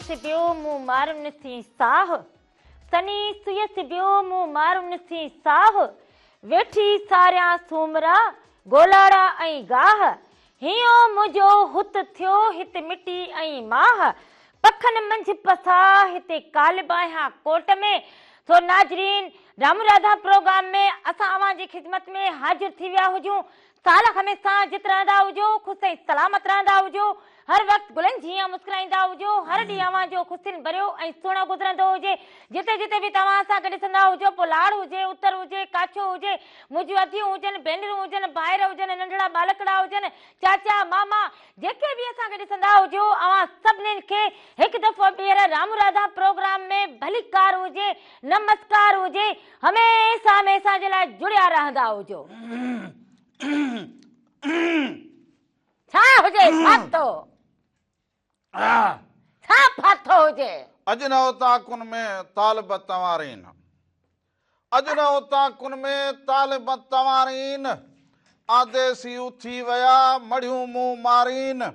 सिबियो मुंह मारुन सी साह सनी सुय सिबियो मुंह मारुन सी साह वेठी सारिया सूमरा गोलाड़ा ऐं गाह हियो मुझो हुत थियो हित मिटी ऐं माह पखन मंझ पसा हिते कालबाया कोट में। तो नाजरीन रामू राधा प्रोग्राम में असा अवां जी खिदमत में हाजिर थी विया हुजूं। साल हमेशा जित रहंदा हुजो, खुश ऐं सलामत रहंदा हुजो, हर वक्त गुलन जीअं मुस्कुराईंदा हुजो, हर ॾींहुं अवां जो खुशियुनि भरियो ऐं सुहिणो गुज़रंदो हुजे। जिते जिते बि तव्हां सां गॾु ॾिसंदा हुजो, पोइ लाड़ हुजे, उतर हुजे, काछो हुजे, मुंहिंजूं अधियूं हुजनि, भेनरूं हुजनि, भाइर हुजनि, नंढड़ा बालकड़ा हुजनि, चाचा मामा जेके बि असां गॾु ॾिसंदा हुजो, अवां सभिनीनि खे हिकु दफ़ो ॿीहर रामू राधा प्रोग्राम में भलीकार हुजे, नमस्कार हुजे, हमेशा हमेशा जे लाइ जुड़िया रहंदा हुजो। छा हुजे फाथो छा फाथो हुजे अजनवता कुन में तालिब तवारीन अजनवता कुन में तालिब तवारीन आदेसी उथी वया मड़ियूं मुंह मारीन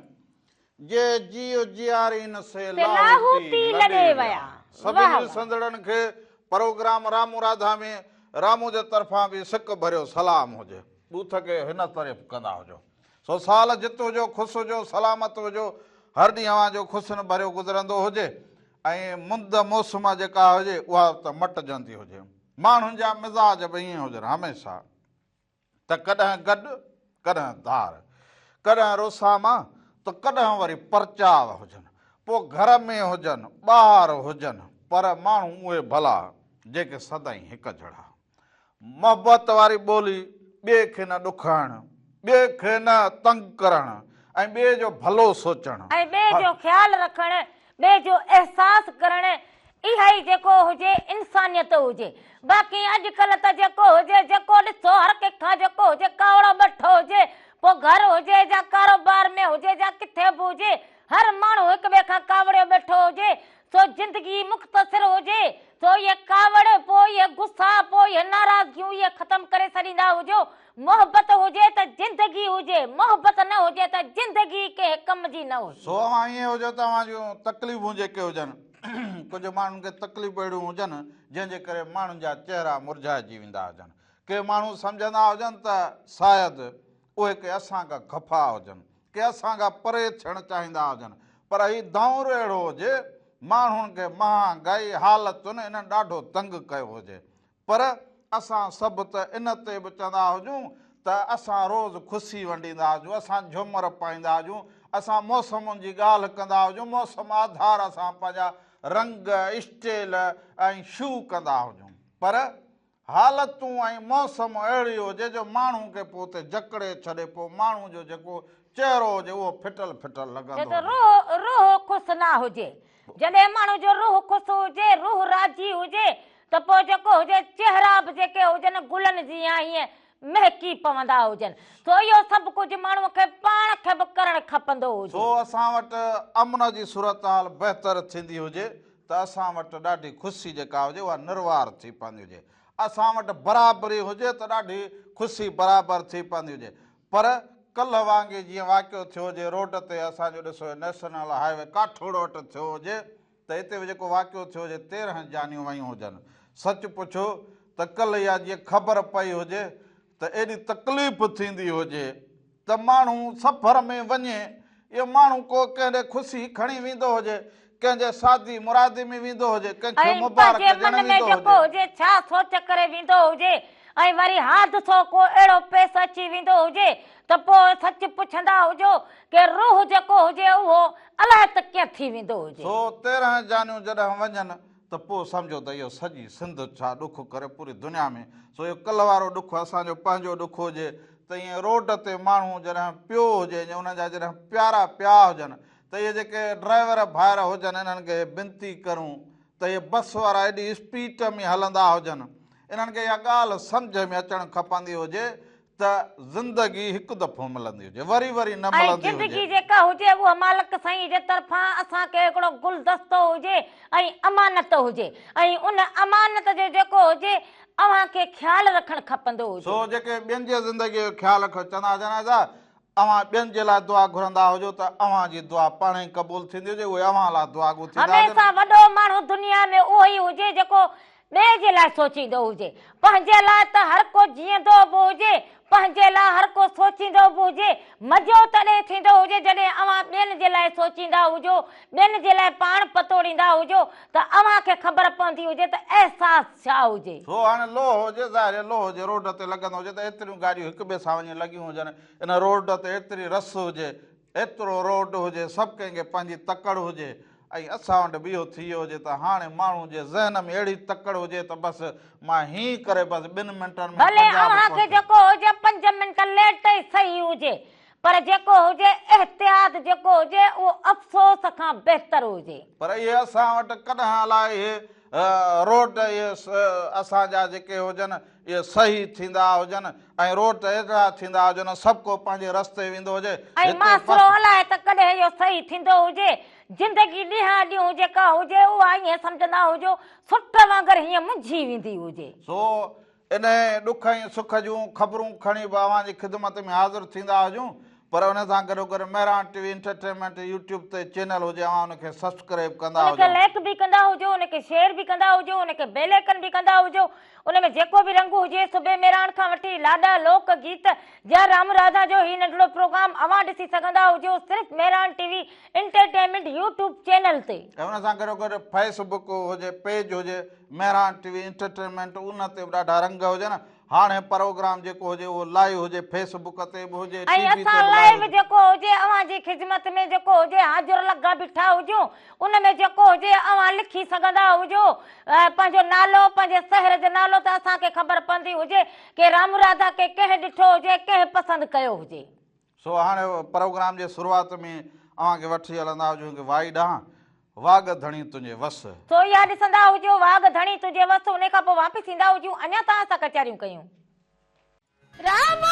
जे जियो जियारीन से लाहूती लड़े वया। सभिनी संदड़न के प्रोग्राम रामू राधा में रामू जे तरफा भी सिक भरियो सलाम हुजे। बूथ के हिन तरफ कंदा हुजो। सो साल जित हुजो, खुश हुजो, सलामत हुजो, हर ॾींहुं अवां जो खुशियुनि भरियो गुज़रंदो हुजे ऐं मुंद मौसम जेका हुजे उहा त मटिजंदी हुजे। माण्हुनि जा मिज़ाज बि ईअं हुजनि हमेशा त कॾहिं गॾु कॾहिं धार, कॾहिं रोसामा त कॾहिं वरी परचाव हुजनि, पोइ घर में हुजनि ॿाहिरि हुजनि, पर माण्हू उहे भला जेके सदाईं हिकु जहिड़ा। मोहबत वारी ॿोली ॿिए खे न ॾुखाइणु, ॿिए खे न तंग करणु ऐं ॿिए जो भलो सोचणु ऐं ॿिए जो ख़्यालु रखणु, ॿिए जो एहसास करणु, इहा ई जेको हुजे इंसानियत हुजे। बाक़ी अॼुकल्ह त जेको हुजे, जेको ॾिसो हर कंहिंखां जेको हुजे कावड़ो ॿठो हुजे, पोइ घर हुजे या कारोबार में हुजे या किथे बि हुजे, हर माण्हू हिक ॿिए खां कावड़ियो ॿठो हुजे। सो जिंदगी मुख़्तसिर हुजे, सो ये कावड़, पोइ ये गुस्सा, पोइ ये नाराज़गियूं इहे ख़तम करे छॾींदा हुजो। मोहबत हुजे त जिंदगी हुजे, मोहबत न हुजे त जिंदगी के कम जी न हुजे। सो ईअं हुजे तव्हां जूं तकलीफ़ूं जेके हुजनि, कुझु माण्हुनि खे तकलीफ़ अहिड़ियूं हुजनि जंहिंजे करे माण्हुनि जा चेहरा मुरझाइजी वेंदा हुजनि। के माण्हू सम्झंदा हुजनि त शायदि उहे के असां खां ख़फ़ा हुजनि, के असां खां परे थियणु चाहींदा हुजनि, पर हीउ दौरु अहिड़ो हुजे माण्हुनि खे महांगाई हालतुनि इन्हनि ॾाढो तंग कयो हुजे। पर असां सभु त इन ते बि चवंदा हुजूं त असां रोज़ु ख़ुशी वंडींदा हुजूं, असां झूमर पाईंदा हुजूं, असां मौसमुनि जी ॻाल्हि कंदा हुजूं, मौसम आधार असां पंहिंजा रंग स्टेल ऐं शू कंदा हुजूं, पर हालतूं ऐं मौसम अहिड़ी हुजे जो माण्हू खे पोइ उते जकड़े छॾे, पोइ माण्हू जो जेको चहिरो हुजे उहो फिटल फिटल लॻंदो। रूह ख़ुशि न हुजे, जॾहिं माण्हू जो रूह ख़ुशि हुजे, रूह राज़ी हुजे, त पोइ जेको हुजे चेहरा बि जेके हुजनि गुलनि जी हीअं महकी पवंदा हुजनि। तो इहो सभु कुझु माण्हूअ खे पाण खे बि करणु खपंदो हुजे। सो असां वटि अमन जी सूरत हाल बहितर थींदी हुजे त असां वटि ॾाढी ख़ुशी जेका हुजे उहा निर्वार थी पवंदी हुजे। असां वटि बराबरी हुजे त ॾाढी ख़ुशी बराबरि थी पवंदी हुजे। पर कल्ह वांगुरु जीअं वाक़ियो थियो हुजे रोड ते, असांजो ॾिसो नेशनल हाईवे काठोड़ वटि थियो हुजे त हिते बि जेको वाक़ियो थियो हुजे 13 जानियूं वयूं हुजनि। सच पुछो त कल्ह इहा जीअं ख़बर पई हुजे त एॾी तकलीफ़ थींदी हुजे त माण्हू सफ़र में वञे, इहो माण्हू को कंहिं ख़ुशी खणी वेंदो हुजे, कंहिंजे शादी मुरादी में वेंदो हुजे, कंहिंखे मुबारक ॾियणु वेंदो हुजे, छा सोच करे वेंदो हुजे, ऐं वरी हादसो को अहिड़ो पेश अची वेंदो हुजे त पोइ सच पुछंदा हुजो कि रूह जेको हुजे उहो अलाह त कीअं थी वेंदो हुजे। सो 13 जानियूं जॾहिं वञनि त पोइ सम्झो त इहो सॼी सिंध छा ॾुख करे पूरी दुनिया में। सो इहो कल्ह वारो ॾुख असांजो पंहिंजो ॾुख हुजे त ईअं रोड ते माण्हू जॾहिं पियो हुजे, उनजा जॾहिं प्यारा पिया हुजनि त इहे जेके ड्राइवर भाइर हुजनि इन्हनि खे विनती करूं त इहे बस वारा एॾी स्पीड में हलंदा हुजनि, इन्हनि खे इहा ॻाल्हि सम्झ में अचणु खपंदी हुजे त ज़िंदगी हिकु दफ़ो मिलंदी हुजे, वरी वरी न मिलंदी हुजे। ज़िंदगी जेका हुजे उहा मालिक साईं जे तरफ़ां असांखे हिकिड़ो गुलदस्तो हुजे ऐं अमानत हुजे, ऐं उन अमानत जो जेको हुजे अव्हांखे ख़्यालु रखणु खपंदो हुजे। सो जेके ॿियनि जी ज़िंदगीअ जो ख़्यालु रखो, चवंदा जनाज़ा अवां ॿियनि जे लाइ दुआ घुरंदा हुजो त अवां जी दुआ पाण ई क़बूल थींदी हुजे, उहे अवां लाइ दुआ थींदा हुजनि। हमेशा वॾो माण्हू दुनिया में उहो ई हुजे जेको ॿिए जे लाइ सोचींदो हुजे। पंहिंजे लाइ त हर को जीअंदो बि हुजे, पंहिंजे लाइ हर को सोचींदो बि हुजे। मज़ो तॾहिं थींदो हुजे जॾहिं अवां ॿियनि जे लाइ सोचींदा हुजो, ॿियनि जे लाइ पाण पतोड़ींदा हुजो, त अवां खे ख़बर पवंदी हुजे त अहसासु छा हुजे। छो हाणे लोह हुजे, ज़ाहिर लोह हुजे, रोड ते लॻंदो हुजे त एतिरियूं गाॾियूं हिक ॿिए सां वञी लॻियूं हुजनि, इन रोड ते एतिरी रस हुजे, एतिरो रोड हुजे, सभु कंहिंखे पंहिंजी तकड़ हुजे, ऐं असां वटि बि इहो थी वियो हुजे त हाणे माण्हू जे ज़हन में अहिड़ी तकड़ हुजे त बसि मां हीअं करे बसि 2 मिंटनि में भले अव्हां खे जेको हुजे 5 मिंट लेट ई सही हुजे, पर जेको हुजे एहतियात जेको हुजे उहो अफ़सोस खां बहितर हुजे। पर इहे असां वटि कॾहिं अलाए इहे रोड इहे असांजा जेके हुजनि इहे सही थींदा हुजनि ऐं रोड एतिरा थींदा हुजनि, सभु को पंहिंजे रस्ते वेंदो हुजे। ऐं मासिरो अलाए त कॾहिं इहो सही थींदो हुजे। जिंदगी ॾींहं ॾींहुं जेका हुजे उहा ईअं सम्झंदा हुजो सुठ वांगुरु हीअं मुंझी वेंदी हुजे। सो इन ॾुख ऐं सुख जूं ख़बरूं खणी बि अव्हां जी ख़िदमत में हाज़िर थींदा हुजूं, पर उन सां गॾोगॾु मेहरान टीवी एंटरटेनमेंट यूट्यूब ते चैनल हुजे, अव्हां उनखे सब्सक्राइब कंदा हुजो, उनखे लाइक बि कंदा हुजो, उनखे शेयर बि कंदा हुजो, उनखे बेल आइकन बि कंदा हुजो। उनमें जेको बि रंग हुजे, सुबह मेहरान खां वठी लाॾा लोक गीत या राम राधा जो ही नंढिड़ो प्रोग्राम अव्हां ॾिसी सघंदा हुजो सिर्फ़ु Mehran TV entertainment YouTube channel ते। ऐं उन सां गॾोगॾु फेसबुक हुजे, पेज हुजे मेहरान टीवी एंटरटेनमेंट, उन ते बि ॾाढा रंग हुजनि। हाणे प्रोग्राम जेको हुजे उहो लाइव हुजे, फेसबुक ते बि हुजे, ऐं टीवी ते असां बि लाइव हुजे। जेको हुजे अव्हां जी ख़िदमत में जेको हुजे हाज़िर लॻा बीठा हुजूं, उन में जेको हुजे अव्हां लिखी सघंदा हुजो पंहिंजो नालो, पंहिंजे शहर जो नालो, त असांखे ख़बर पवंदी हुजे कि राम राधा खे कंहिं ॾिठो हुजे, कंहिं पसंदि कयो हुजे। सो हाणे प्रोग्राम जे शुरूआत में अव्हां खे वठी हलंदा हुजूं कि वाई ॾांहुं वाघ धणी तुंहिंजे वस। सो इहा ॾिसंदा हुजो वाघ धणी तुंहिंजे वस। उन खां पोइ वापसि ईंदा हुजूं, अञा तव्हां सां कचहरियूं कयूं। राम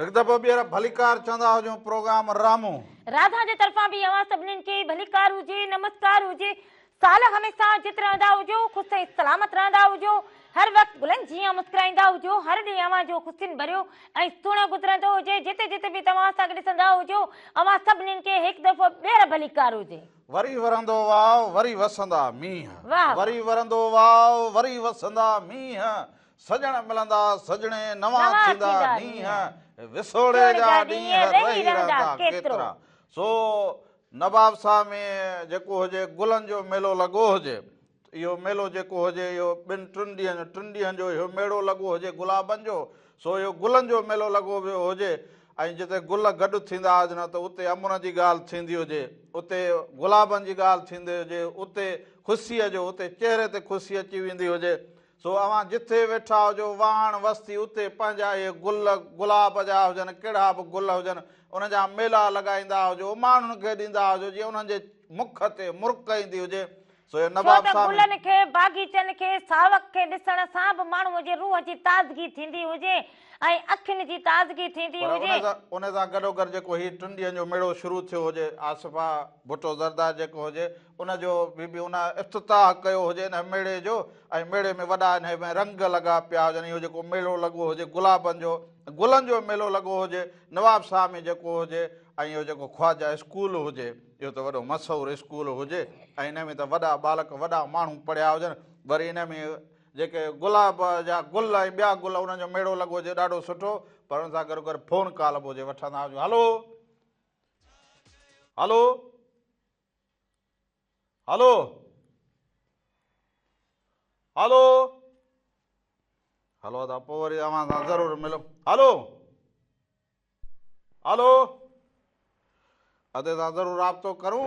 हिकु दफ़ो ॿीहर भलीकार चवंदा हुजूं प्रोग्राम रामू। राधा जे तरफ़ां बि अव्हां सभिनीनि खे भलीकार हुजे, नमस्कार हुजे। साल हमेशा जित रहंदा हुजो, ख़ुशि ऐं सलामत रहंदा हुजो, हर वक़्तु गुलनि जीअं मुस्कुराईंदा हुजो, हर ॾींहुं अव्हां जो ख़ुशियुनि भरियो ऐं सुहिणो गुज़रंदो हुजे। जिते जिते बि तव्हां असां ॾिसंदा हुजो, अव्हां सभिनीनि खे हिकु दफ़ो ॿीहर भलीकार हुजे। वरी वरंदो वाव वरी वसंदा मींहं, वाह। वरी वरंदो वाव वरी वसंदा मींहं, सजण मिलंदा सजणे नवां थींदा ॾींहं, विसोड़े जा ॾींहं रही रहंदा केतिरा। सो नवाब साहब में जेको हुजे गुलनि जो मेलो लॻो हुजे, इहो मेलो जेको हुजे इहो 2-3 ॾींहनि जो इहो मेलो लॻो हुजे गुलाबनि जो। सो इहो गुलनि जो मेलो लॻो पियो हुजे ऐं जिते गुल गॾु थींदा हुजनि त उते अमुन जी ॻाल्हि थींदी हुजे, उते गुलाबनि जी ॻाल्हि थींदी हुजे, उते ख़ुशीअ जो, उते चहिरे ते ख़ुशी अची वेंदी हुजे। सो अव्हां जिथे वेठा हुजो वाण वस्ती उते पंहिंजा इहे गुल गुलाब जा हुजनि, कहिड़ा बि गुल हुजनि, उन जा मेला लॻाईंदा हुजो, माण्हुनि खे ॾींदा हुजो जीअं उन्हनि जे मुख ते मुर्क ईंदी हुजे। सो इहो नवाब साहब गुलनि खे बाग़ीचनि खे सावक खे ॾिसण सां बि माण्हूअ जे रूह जी ताज़गी थींदी हुजे ऐं अखियुनि जी ताज़गी थींदी हुजे। उन सां गॾोगॾु जेको हीउ 3 ॾींहंनि जो मेड़ो शुरू थियो हुजे, आसिफा भुट्टो ज़रदार जेको हुजे उनजो बि उन इफ़्तिताह कयो हुजे इन मेड़े जो, ऐं मेड़े में वॾा हिन में रंग लॻा पिया हुजनि, इहो जेको मेलो लॻो हुजे गुलाबनि जो गुलनि जो मेलो लॻो हुजे, नवाब साहब में जेको हुजे, ऐं इहो जेको ख्वाजा स्कूल हुजे, इहो त वॾो मशहूरु स्कूल हुजे, ऐं हिन में त वॾा बालक वॾा माण्हू पढ़िया हुजनि। वरी हिन में जेके गुलाब जा गुल ऐं ॿिया गुल उन्हनि जो मेड़ो लॻो हुजे ॾाढो सुठो। पर हुन सां गॾु फोन कॉल बि हुजे, वठंदा हुजूं। हलो हलो हलो हलो हलो त पोइ वरी अव्हां सां ज़रूरु मिलो। हलो हलो अदे सां ज़रूरु राब्तो करूं।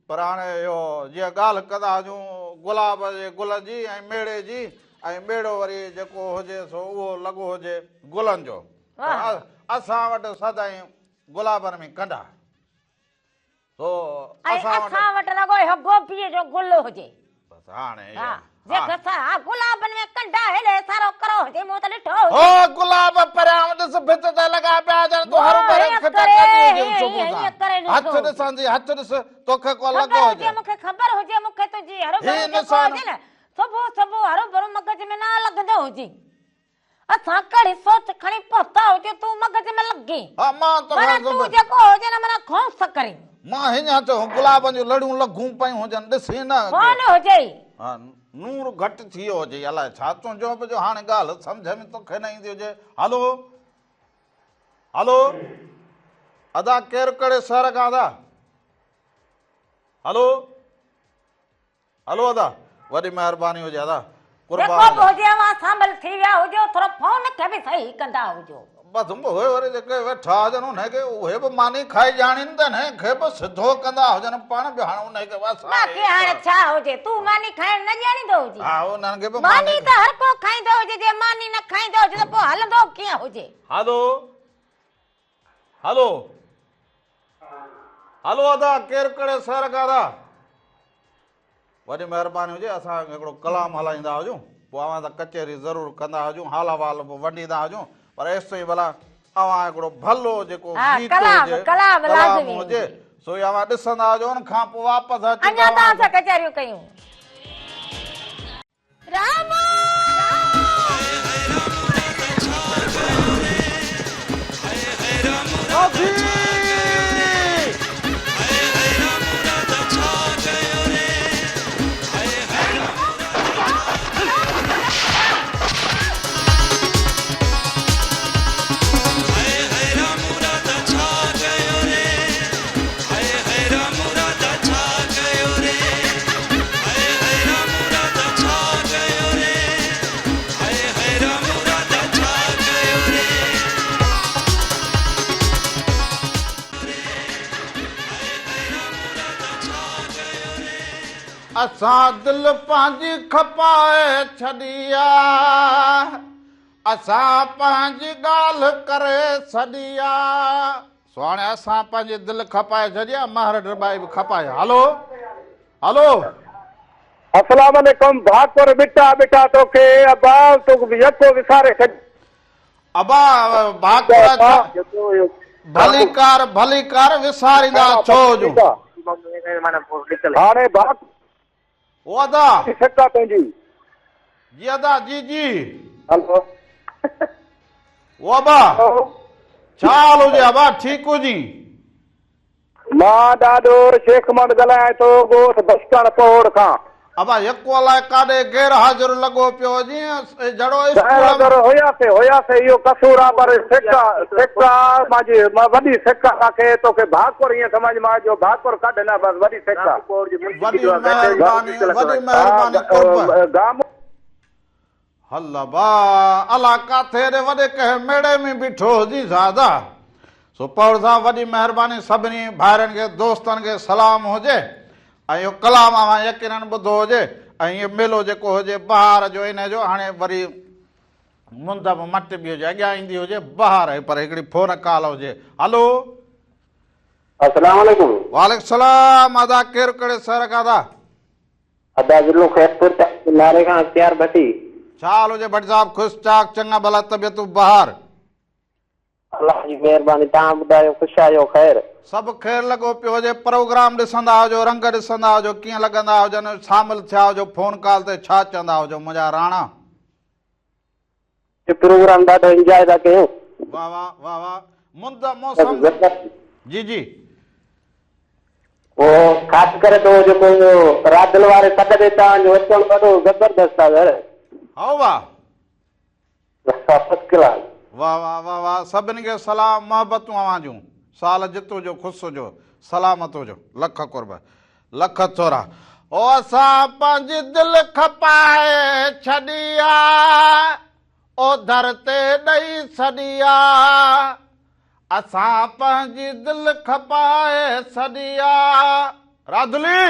पर हाणे इहो जीअं ॻाल्हि कंदा हुजूं गुलाब जे गुल जी ऐं मेड़े जी, ऐं मेड़ो वरी जेको हुजे सो उहो लॻो हुजे गुलनि जो। असां वटि सदाईं गुलाबनि में कंडा, सो असां वटि लॻो इहो गोभीअ जो गुल हुजे। बसि हाणे गुलाबनि में कंडा हेॾे सारो करो हुजे, मूं त ॾिठो हो गुलाब परियां ॾिस भित ते लॻा पिया हुजनि, तूं हर भरे हथ ॾिसंदी, हथ ॾिस तोखे को लॻो हुजे। मूंखे ख़बर हुजे, मूंखे तुंहिंजी हर हुजे न सुबुह सुबुह हर भरो मगज में न लॻंदो हुजे। असां कहिड़ी सोच खणी पहुता हुजे तूं मगज में लॻी। तूं जेको हुजे न माना खौफ करे मां हीअं चयो गुलाबनि जूं लड़ियूं लॻूं पयूं हुजनि, ॾिसी न हुजे नूर घटि थी वियो हुजे, अलाए छा तुंहिंजो बि जो हाणे ॻाल्हि सम्झ में तोखे न ईंदी हुजे। हलो हलो अदा केरु कहिड़े शहर खां अदा? हलो हलो अदा वॾी महिरबानी हुजे अदा, कुर्बान हुजे शामिल थी विया हुजो, थोरो फोन खे बि सही कंदा हुजो। बसि उहे वरी जेके वेठा हुजनि उनखे उहे बि मानी खाई ॼाणीनि त हिनखे बि सिधो कंदा हुजनि पाण बि। हाणे उनखे बाक़ी हाणे छा हुजे, तूं मानी खाइण न ॼाणींदो हुजे? हा उन्हनि खे बि मानी त हर को खाईंदो हुजे, जे मानी न खाईंदो हुजे त पोइ हलंदो कीअं हुजे? हलो हलो हलो अदा केरु कहिड़े शहर खां अदा? वॾी महिरबानी हुजे, असां हिकिड़ो कलाम हलाईंदा हुजूं, पोइ अव्हां सां कचहरी ज़रूरु कंदा हुजूं, हाल अहवाल बि वंडींदा हुजूं। पर एसो ई भला अव्हां हिकिड़ो भलो जेको गीत हुजे सो अव्हां ॾिसंदा हुजो, उन खां पोइ वापसि अची कचहरियूं कयूं। असां दिलि पंहिंजी खपाए छॾी आहे, असां पंहिंजी ॻाल्हि करे छॾी आहे। सो हाणे असां पंहिंजी दिलि खपाए छॾी आहे, महर ॾिबाई बि खपाए। हलो हलो अस्सलाम वालेकुम भाकुर बिटा बिटा तोखे अबा तोखे यको विसारे छॾ। अबा भाकुर भली कार विसारींदा छो जो? हाणे भाक ओ अदा सिका पंहिंजी जी अदा जी जी हलो ओ अबा छा हाल हुजे अबा? ठीकु हुजी? मां ॾाढो शेख महमद ॻाल्हायां थो ॻोठ बसकण पौड़ खां। अबा यको अलाए काॾे गैर हाज़िर लॻो पियो जीअं जहिड़ो हुयासीं इहो कसूर आहे, पर सिका मुंहिंजी वॾी सिका तव्हांखे तोखे भाकुर ईअं सम्झ मां जो भाकुर कढ न बसि वॾी सिका। हल्ला बा अला काथे रे वॾे कंहिं मेड़े में बीठो हुजी ज़ादा सो पौर सां वॾी महिरबानी सभिनी भाइरनि खे दोस्तनि खे सलाम हुजे ऐं इहो कलाम मां यकीनन ॿुधो हुजे ऐं इहो मेलो जेको हुजे बहार जो इन जो हाणे वरी मुंद में मट बि हुजे अॻियां ईंदी हुजे बहार पर हिकिड़ी फोन कॉल हुजे हलो अस्सलाम वालेकुम। वालेकुम सलाम अदा केरु कहिड़े शहर खां था अदा जिलो खैरपुर नारे खां अख्तियार भट्टी। छा हाल हुजे भट्ट साहब ख़ुशि चाक चङा भला तबियतूं बहार अल्लाह जी महिरबानी तव्हां ॿुधायो ख़ुशि आहियो ख़ैर सभु ख़ैर लॻो पियो हुजे प्रोग्राम ॾिसंदा हुजो रंग ॾिसंदा हुजो कीअं लॻंदा हुजनि शामिल थिया हुजो फोन कॉल ते छा चवंदा हुजो मुंहिंजा राणा प्रोग्राम ॾाढो एंजॉय था कयूं। वाह वाह वाह वाह मुंद मौसम जी जी वो ख़ासि करे तो जेको रादल वारे सॾ ते तव्हांजो अचणु ॾाढो ज़बरदस्त आहे घर हो वाह फर्स्ट क्लास। वाह वाह वाह वाह सभिनी खे सलाम मोहबतूं अवां जूं साल जित हुजो ख़ुशि हुजो सलामत हुजो लख कुर्ब लख थोरा ओ असां पंहिंजी दिलि खपाए छॾी आहे ओ दर ते ॾेई छॾी आहे असां पंहिंजी दिलि खपाए छॾी आहे राधुली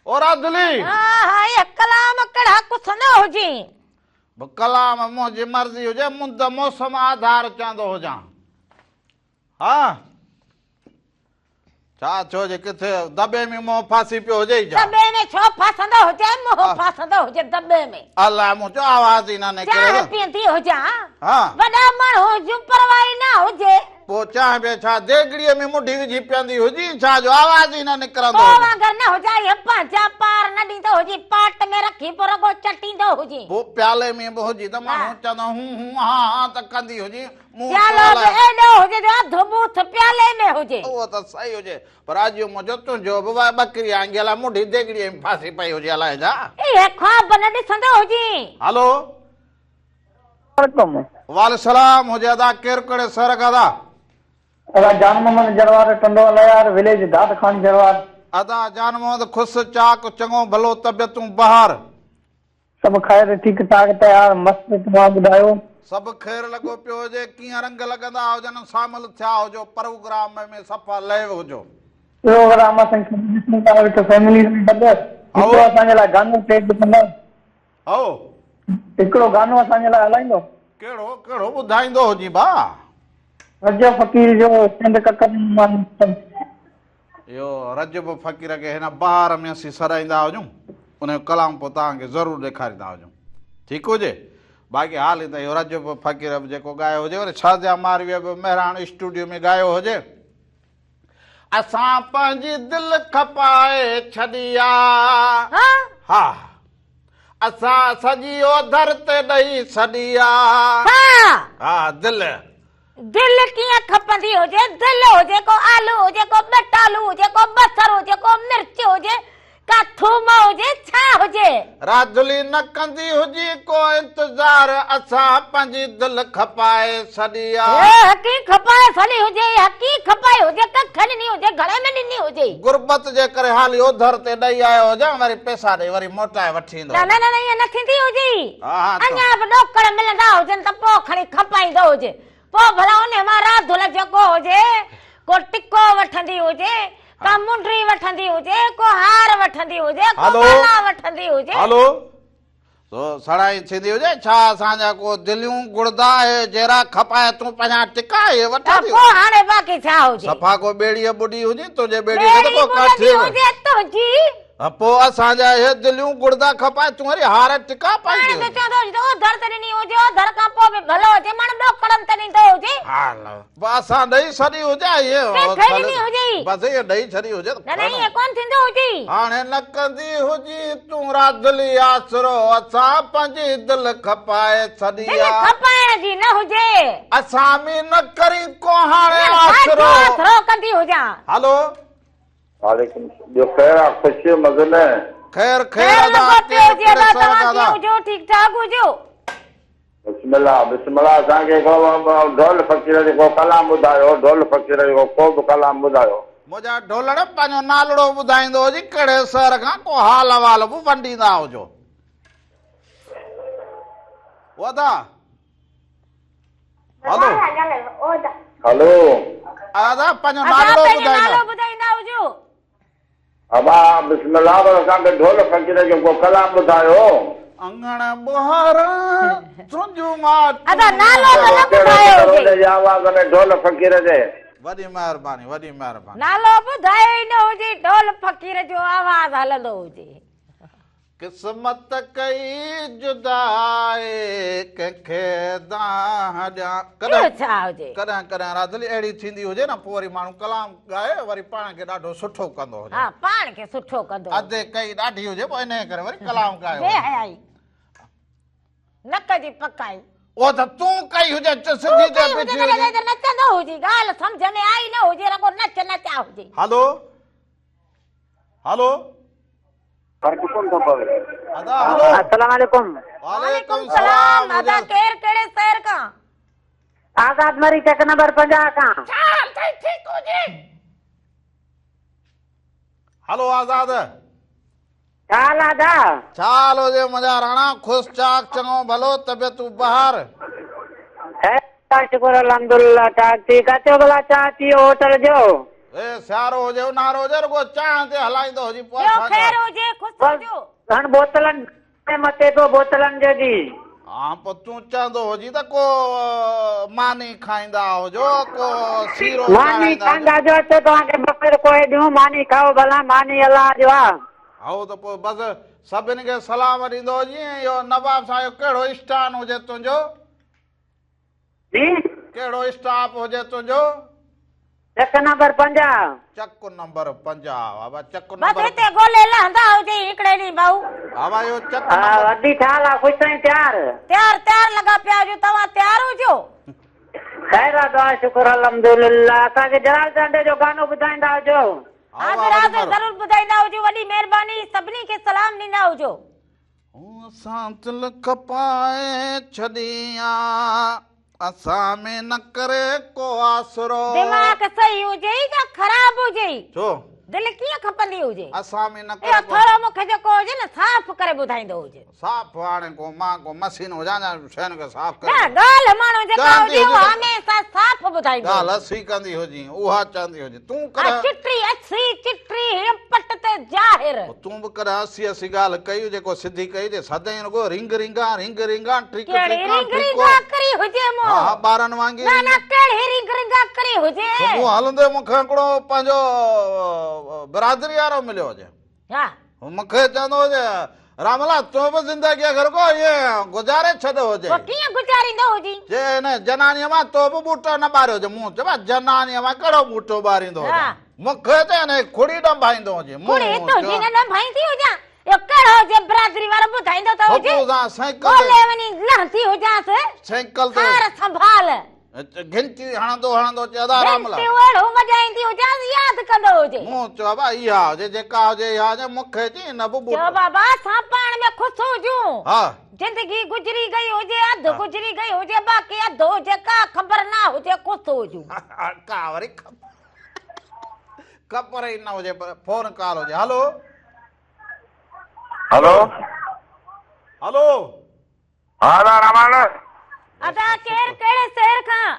ओ राधुली हा कलाम कड़ा कुछ न हुजे कलाम मुंहिंजी मर्ज़ी हुजे मुंद मौसम आधार चवंदो हुजां हा छा छो जे किथे दॿे में मोह फासी पियो हुजे ई छा दॿे में छो फासंदो हुजे मोह फासंदो हुजे दॿे में अलाए मुंहिंजो आवाज़ ई न निकिरे चांहि पीअंदी हुजां हा वॾा माण्हू हुजूं परवाही न हुजे पोइ चांहि बि छा देगड़ीअ में मुठी विझी पीअंदी हुजी छा जो आवाज़ ई न निकिरंदो पोइ हुजे वांगुरु न हुजां पंहिंजा पार न ॾींदो हुजे पाट में रखी पोइ रुॻो चटींदो हुजे पोइ प्याले में बि हुजी त माण्हू चवंदो हूं हा हा त कंदी हुजी मुंहुं प्यालो बि खोलाए। एॾो हुजे जो अधु बूथ प्याले में हुजे उहो त सही हुजे पर अॼु मुंहिंजो तुंहिंजो बि ॿकरी आंगियल मुठी देगड़ीअ में फासी पई हुजे अलाए छा इहे ख्वाब न ॾिसंदो हुजे हलो वाले सलाम हुजे अदा केरु कहिड़े शहर खां था जान मोहम्मद जरवार टंडो अलायार विलेज दाद खान जरवार। अदा जान मोहम्मद ख़ुशि चाक चङो भलो तबियतूं बहार सब ख़ैर ठीक ठाक तयार मस्त तव्हां ॿुधायो सभु ख़ैर लॻो पियो हुजे कीअं रंग लॻंदा हुजनि शामिल थिया हुजो प्रोग्राम में सफ़ा लहे हुजो प्रोग्राम असां फैमिली हिकिड़ो असांजे लाइ गानो प्ले कंदा हो हिकिड़ो गानो असांजे लाइ हलाईंदो कहिड़ो कहिड़ो ॿुधाईंदो हुजी भाउ रजब फकीर जो सिंध ककर इहो रजब फ़क़ीर खे हिन बहार में असीं सराईंदा हुजूं उनजो कलाम पोइ तव्हांखे ज़रूरु ॾेखारींदा हुजूं ठीकु हुजे बाक़ी हाल त इहो रजब फ़क़ीर बि जेको ॻायो हुजे वरी शाहजहा मारवीअ बि महिराण स्टूडियो में ॻायो हुजे असां पंहिंजी दिलि खपाए छॾी आहे हा असां सॼी ओधर ते ॾेई छॾी आहे हा दिलि दिल कीअं खपंदी हुजे दिल हुजे को आलू हुजे को बटालू हुजे को बसर हुजे को मिर्च हुजे का थूम हुजे छा हुजे राधुली न कंदी हुजी को इंतजार असां पंहिंजी दिलि खपाए छॾी आहे हकी खपाए सली हुजे हकी खपाए हुजे कख ॾिनी हुजे घणे में ॾिनी हुजे गुरबत जे करे हाली ओधर ते ॾेई आयो हुजां वरी पैसा ॾेई वरी मोटाए वठी ईंदो न न न ईअं न थींदी हुजे हा अञा बि ॾोकड़ मिलंदा हुजनि त पोइ खणी खपाईंदो हुजे पोइ भला उन मां राधुल जेको हुजे को टिको वठंदी हुजे का मुंडरी वठंदी हुजे को हार वठंदी हुजे को माला वठंदी हुजे हलो तो सड़ाई थींदी हुजे छा असांजा को दिलियूं गुड़दा है जहिड़ा खपाए तूं पंहिंजा टिका हे वठंदी पोइ हाणे बाक़ी छा हुजे सफ़ा को बेड़ीअ बुॾी हुजे तुंहिंजे बेड़ीअ खे त को काठी हुजे तुंहिंजी पोइ असांजा हे दिलियूं गुड़दा खपाए तूं वरी हार टिका पाई हाणे त चवंदो हुजे ओ धर ते ॾिनी हुजे ओ धर खां पोइ बि भलो हुजे माण्हू ॾोकड़नि ते ॾींदो हुजे असां ॾेई छॾी हुजे बसि इहो ॾेई छॾी हुजे न न ईअं कोन थींदो हुजे हाणे न कंदी हुजी तूं राधुली आसरो असां पंहिंजी दिलि खपाए छॾी खपाइण जी न हुजे असां बि न करी को हाणे आसरो कंदी हुजां हलो वालेकुम जो खैर आहे ख़ुशी मज़े में खैर खैर हुजो ठीक ठाक हुजो बिस्मिल्लाह बिस्मिल्लाह असांखे ढोल फ़क़ीर जेको कलाम ॿुधायो ढोल फ़क़ीर जेको को बि कलाम ॿुधायो मुंहिंजा ढोलड़ पंहिंजो नालड़ो ॿुधाईंदो हुजी कहिड़े शहर खां को हाल अहवाल बि वंडींदा हुजो वदा हलो हलो आदा पंहिंजो अदा नालो पंहिंजो नालो ॿुधाईंदा ॿुधाईंदा हुजो। अबा बिस्मिल्लाह पर असांखे ढोल फ़क़ीर जो को कलाम ॿुधायो। अंगण ॿुहार तुंहिंजो मां अदा नालो त न ॿुधायो हुजे। हुनजे आवाज़ में ढोल फ़क़ीर जे वॾी महिरबानी वॾी महिरबानी। नालो ॿुधायो ई न हुजे, ढोल फ़क़ीर जो आवाज़ हलंदो हुजे। किस्मत कई जुदाई कंहिंखे दाह ॾियां। इहो छा हुजे? कॾहिं कॾहिं राधली अहिड़ी थींदी हुजे न पोइ वरी माण्हू कलाम ॻाए वरी पाण खे ॾाढो सुठो कंदो हुजे। हा पाण खे सुठो कंदो। अधे कई ॾाढी हुजे पोइ इन करे वरी कलाम ॻायो। बेहयाई नक जी पकाई ओ त तूं कई हुजे सिधी ते बीठी हुजे। नचंदो हुजे, ॻाल्हि सम्झ में आई न हुजे, रगो नच नचा हुजे। हलो हलो फर्क कोन थो पवे। अदा हलो अस्सलाम वालेकुम। वालेकुम सलाम। सलाम। अदा केर कहिड़े शहर खां? आज़ाद मरी टेक नंबर 50 खां। ठीक हुजे। हलो आज़ाद छा हाल आहे दा? छा हाल हुजे मुंहिंजा राणा? ख़ुशि चाक चङो भलो तबियतूं बहार? शुक्र अल्हम्दुलिल्लाह ठीक ठीक। अचो भला चाह पियो होटल जो। ए सियारो हुजे उन्हारो हुजे रुगो चांहि ते हलाईंदो हुजे पोइ ॿियो छा ख़ैर कयां? हुजे, ख़ुशि हुजो। घण बोतलनि मथे तो बोतलनि जो जी। हा पोइ तूं चवंदो हुजी त को मानी खाईंदा हुजो को सीरो मानी खाईंदा खाईंदा जो अचो तव्हांखे बफ़र कोई ॾियूं मानी खाओ भला, मानी अलाह जो आहे। हो त पोइ बसि सभिनी खे सलाम ॾींदो हुजी। इहो नवाब साहिब कहिड़ो स्थान हुजे तुंहिंजो? जी कहिड़ो स्टाफ हुजे तुंहिंजो? Take number 50। Check number 50। बाबा चक बस नंबर हिते ॻोल्हे लहंदा हुजे हिकिड़े ॾींहुं भाऊ। बाबा इहो चक हा नंबर वॾी ठाल आहे, ख़ुशि ताईं तयार तयार लॻा पिया हुजो। तव्हां तयार हुजो? ख़ैर आहे दुआ शुक्र अल्हम्दुलिल्लाह। असांखे जलाल चंडे जो गानो ॿुधाईंदा हुजो। हाज़िर हाज़िर ज़रूर ॿुधाईंदा हुजो। वॾी महिरबानी। सभिनी खे सलाम ॾींदा हुजो। असां तिलक पाए छॾिया असां में न करे को आसरो। दिमाग़ सही हुजे या ख़राब हुजे? छो दिलि कीअं खपंदी हुजे? असां में न इहो करे थोरो मूंखे जेको हुजे न साफ़ करे ॿुधाईंदो हुजे। साफ़ हाणे को मां को मशीन हुजां शयुनि खे साफ़ न करे ॻाल्हि माण्हू जेका चवंदी हुजे उहा हुजे। हमेशह साफ़ ॿुधाईंदो। ॻाल्हि हसी कंदी हुजी उहा चवंदी हुजे तूं हा कर चिट्री असी चिट्री पट ते ज़ाहिर। तूं बि कर हसी हसी ॻाल्हि कई हुजे को सिधी कई हुजे सदाईं रुगो रिंग रिंगा ट्रिक कहिड़ी ट्रिका रिंग ट्रिको। रिंगा करी हुजे मूं? हा ॿारनि वांगुरु न न कहिड़ी रिंग रिंगा करी हुजे? सुबुह हलंदे मूंखे हिकिड़ो पंहिंजो बिरादरी वारो मिलियो हुजे। हा मूंखे चवंदो हुजे रामला तूं बि ज़िंदगी अगरि को ईअं गुज़ारे छॾियो हुजे पोइ कीअं गुज़ारींदो हुजी? जे हिन जनानीअ मां तो बि ॿूटो न ॿारियो हुजे। मूं चयो जनानीअ मां कहिड़ो ॿूटो ॿारींदो हुजे? हा। मूंखे त हिन खुड़ी ॾंभाईंदो हुजे। कुड़ी तो जी न भाईंदी हुजां। इहो कहिड़ो हुजे बिरादरी वारो ॿुधाईंदो त हुजे? साइकिल ॻोल्हे वञी लहंदी हुजांसि। साइकिल ते ख़ैर संभाल। घिंटी हणंदो चयो अदा रामला घंटी ओढ़ो वॼाईंदी हुजांसि यादि कंदो हुजे। मूं चयो भाई इहा हुजे जेका हुजे इहा हुजे मूंखे चई न बि चयो ॿूटो बाबा असां पाण में ख़ुशि हुजूं। हा जिंदगी गुज़री गई हुजे अधु गुज़री गई हुजे बाक़ी अधु हुजे का ख़बर न हुजे ख़ुशि हुजूं। का वरी ख़बर ई न हुजे पर फोन कॉल हुजे। हलो हेलो हलो हा रामान अदा केर कहिड़े शहर खां?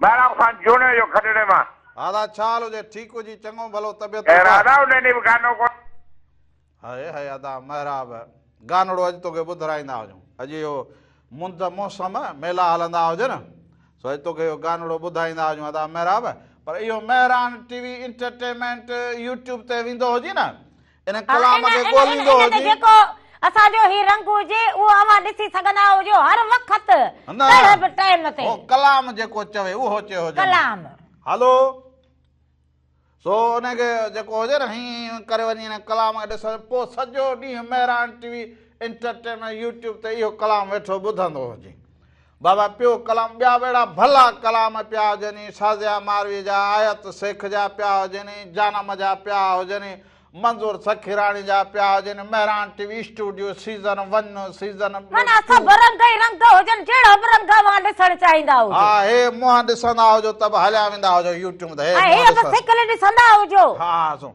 मैडम खान जूने जो खटड़े मां। दादा छा हाल हुजे? ठीकु हुजी चङो भलो तबियत ए राधा उन ॾींहुं बि गानो को हाय हाय अदा महिराब गानड़ो अॼु तोखे ॿुधाईंदा हुजूं। अॼु इहो मुंद मौसम मेला हलंदा हुजे न सो अॼु तोखे इहो गानड़ो ॿुधाईंदा हुजूं अदा महिराब। पर इहो महिरान टीवी इंटरटेनमेंट यूट्यूब ते वेंदो हुजे न इन कलाम खे ॻोल्हींदो हुजे। जेको असांजो ही रंग हुजे उहो अवां ॾिसी सघंदा हुजो हर वक़्त न कहिड़े बि टाइम ते। हो कलाम जेको चवे उहो चयो हुजे। कलाम हलो सो उनखे जेको हुजे न हीअं करे वञी हिन कलाम खे ॾिसण पोइ सॼो ॾींहुं महिरान टीवी इंटरटेनमेंट यूट्यूब ते इहो कलाम वेठो ॿुधंदो हुजे। बाबा पियो कलाम ॿिया अहिड़ा भला कलाम पिया हुजनि साज़िया मारवी जा आयत शेख जा पिया हुजनि जानम जा पिया हुजनि मंज़ूर सखीराणी जा पिया हुजनि महिरान टीवी स्टूडियो सीज़न 1 सीज़न माना सभु रंग ई रंग हुजनि जहिड़ो बि रंग मां ॾिसणु चाहींदा हुजो। हा हे मुंहं ॾिसंदा हुजो त बि हलिया वेंदा हुजो यूट्यूब ते ऐं हे बि सिकल ॾिसंदा हुजो। हा सो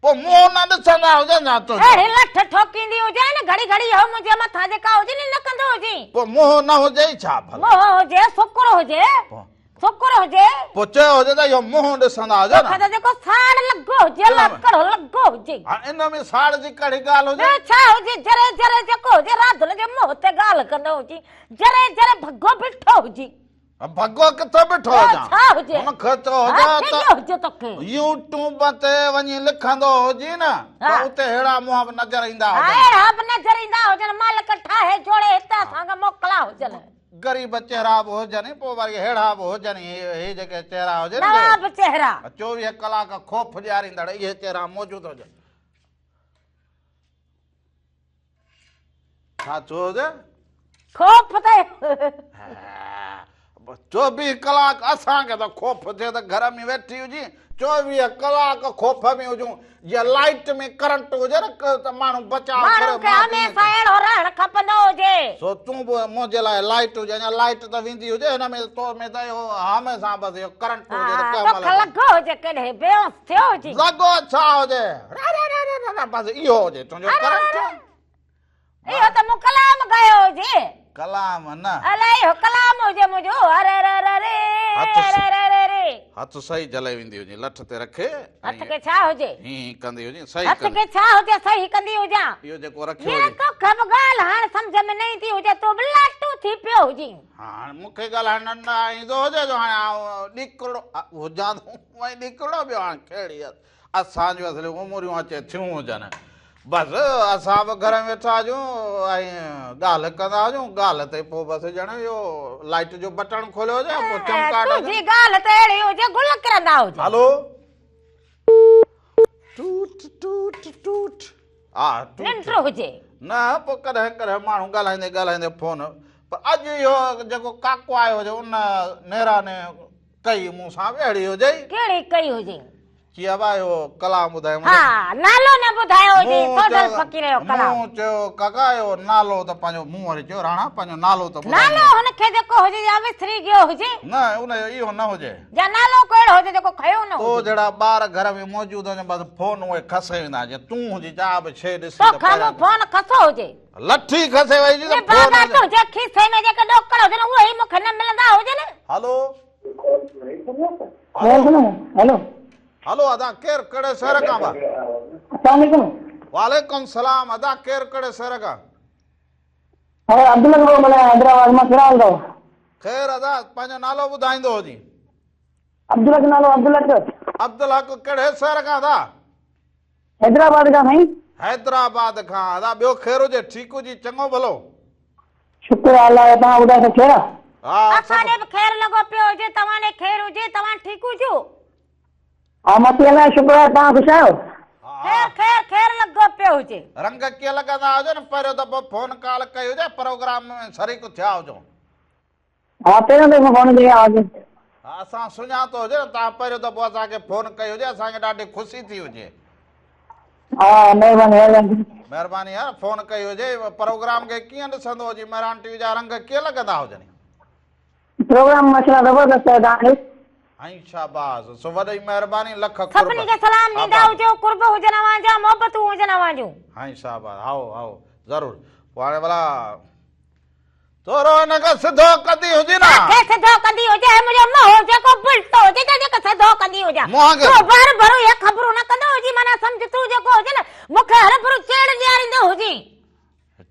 पोइ मुंहुं न ॾिसंदा हुजनि या तो अहिड़ी लठ ठोकींदी हुजे न घड़ी घड़ी हो मुंहिंजे मथां जेका हुजे न कंदो हुजे पोइ मुंहुं न हुजे ई छा भला मोह हुजे शुक्र हुजे शुक्र हुजे पोइ चयो हुजे त इहो मुंहुं ॾिसंदा हुजे न त जेको साड़ लॻो हुजे लकड़ लॻो हुजे हाणे इन में साड़ जी कहिड़ी ॻाल्हि हुजे छा हुजे जरे जरे जेको हुजे राधुल जे मुंहं ते ॻाल्हि कंदो हुजे जरे जरे भॻो बीठो हुजे भॻो किथे बीठो हुजां छा हुजे हुन ख़र्चो हुजे त हुजे तोखे यूट्यूब ते वञी लिखंदो हुजे न त उते अहिड़ा मुंहं बि नज़र ईंदा हुजनि अहिड़ा बि नज़र ईंदा हुजनि मालिक ठाहे जोड़े हिते असांखे मोकिला हुजनि ग़रीब चेहरा बि हुजनि पोइ वरी अहिड़ा बि हुजनि हे जेके चेहरा हुजनि नवाब चेहरा 24 कलाक खोफ ॾियारींदड़ इहे चेहरा मौजूदु हुजनि छा चयो हुजे खोफ ते 24 कलाक असांखे त खोफ थिए त घर में वेठी हुजी 24 कलाक खोफ में हुजूं जीअं लाइट में करंट हुजे न त माण्हू बचाव करे माण्हू खे हमेशह अहिड़ो रहणु खपंदो हुजे सो तूं बि मुंहिंजे लाइ लाइट हुजे अञा लाइट त वेंदी हुजे हिन में तो में त इहो हमेशह बसि इहो करंट हुजे त कंहिं तोखे लॻो हुजे केॾे बेहोश थियो हुजे लॻो छा हुजे बसि इहो हुजे तुंहिंजो करंट इहो त मूं कलाम कयो हुजे कलाम न अलाए हो कलाम हुजे मुंहिंजो अरे रे रे रे रे रे रे रे हथ सही जले वेंदी हुजे लठ ते रखे हथ के छा हुजे हीअं कंदी हुजे सही हथ के छा हुजे सही कंदी हुजां इहो जेको रखियो ये हुजे तोखे बि ॻाल्हि हाणे सम्झ में न ईंदी हुजे तूं बि लाटू थी पियो हुजी हाणे मूंखे ॻाल्हाइण न ईंदो हुजे जो हाणे ॾिकड़ो हुजां वई ॾिकड़ो ॿियो हाणे कहिड़ी असांजूं असली उमिरियूं अचे थियूं हुजनि बसि असां बि घर में वेठा हुजूं ऐं ॻाल्हि कंदा हुजूं ॻाल्हि ते पोइ बसि ॼण इहो लाइट जो बटण खोलियो हुजे पोइ चमकाट तुंहिंजी ॻाल्हि त अहिड़ी हुजे गुल किरंदा हुजे हलो टूट टूट टूट हा निंड हुजे न पोइ कॾहिं कॾहिं माण्हू ॻाल्हाईंदे ॻाल्हाईंदे फोन पर अॼु इहो जेको काको आयो हुजे उन नेरा ने कई मूं सां बि अहिड़ी हुजे कहिड़ी कई हुजे चया बा इहो कलाम ॿुधायो हा नालो न ॿुधायो हुजे सोडल फ़कीर जो कलाम मूं चयो काका इहो नालो त पंहिंजो मूं वरी चयो राणा पंहिंजो नालो त नालो हुनखे जेको हुजे या विसरी गयो हुजे न उन इहो न हुजे या नालो कहिड़ो हुजे जेको खयो न तो हुजे जहिड़ा ॿार घर में मौजूदु हुजनि बसि फोन उहे खसे वेंदा जीअं तूं हुजी जा बि शइ ॾिसी तोखां मूं फोन खसो हुजे लठी खसे वई जी त ये फोन बाबा तुंहिंजे खीसे में जेके ॾोकड़ हुजनि उहे ई मूंखे न मिलंदा हुजनि हलो हेलो हलो अदा केरु कहिड़े शहर खां बा अस्सलाम वालेकुम सलाम अदा केरु कहिड़े शहर खां अब्दुल मैंने हैदराबाद में किरा हूंदो ख़ैर अदा पंहिंजो नालो ॿुधाईंदो हुजी अब्दुल नालो अब्दुल अब्दुल हक कहिड़े शहर खां अदा हैदराबाद का साईं हैदराबाद खां अदा ॿियो ख़ैर हुजे ठीकु हुजी चङो भलो शुक्र अल्लाह तव्हां ॿुधाए सभु ख़ैर हा असांखे बि ख़ैर लॻो पियो हुजे तव्हां ॾे ख़ैर हुजे तव्हां ठीकु हुजो हा मती अलाए शुक्र आहे तव्हां ख़ुशि आहियो ख़ैर ख़ैर ख़ैर लॻो पियो हुजे रंग कीअं लॻंदा हुजो न पहिरियों दफ़ो फोन कॉल कई हुजे प्रोग्राम में शरीक थिया हुजो हा पहिरियों दफ़ो फोन कई आहे हा असां सुञातो हुजे न तव्हां पहिरियों दफ़ो असांखे फोन कई हुजे असांखे ॾाढी ख़ुशी थी हुजे हा महिरबानी महिरबानी यार फोन कई हुजे प्रोग्राम खे कीअं ॾिसंदो हुजे मेहरान टीवी जा रंग कीअं लॻंदा हुजनि प्रोग्राम मसला ज़बरदस्त आहे तव्हांखे ऐं शाबाश सो वॾी महिरबानी लख सभिनी खे सलाम ॾींदा हुजो कुर्ब हुजनि अवांजा मोहबतूं हुजनि अवांजूं ऐं शाबाश आओ आओ ज़रूरु पोइ हाणे भला तोरो हिनखे सिधो कंदी हुजे न के सिधो कंदी हुजे मुंहिंजो मोह जेको बुलटो हुजे त जेको सिधो कंदी हुजे मुंहं खे तूं हर भरू ये ख़बरूं न कंदो हुजी माना सम्झ तूं जेको हुजे न मूंखे हर भरू चेड़ ॾियारींदो हुजी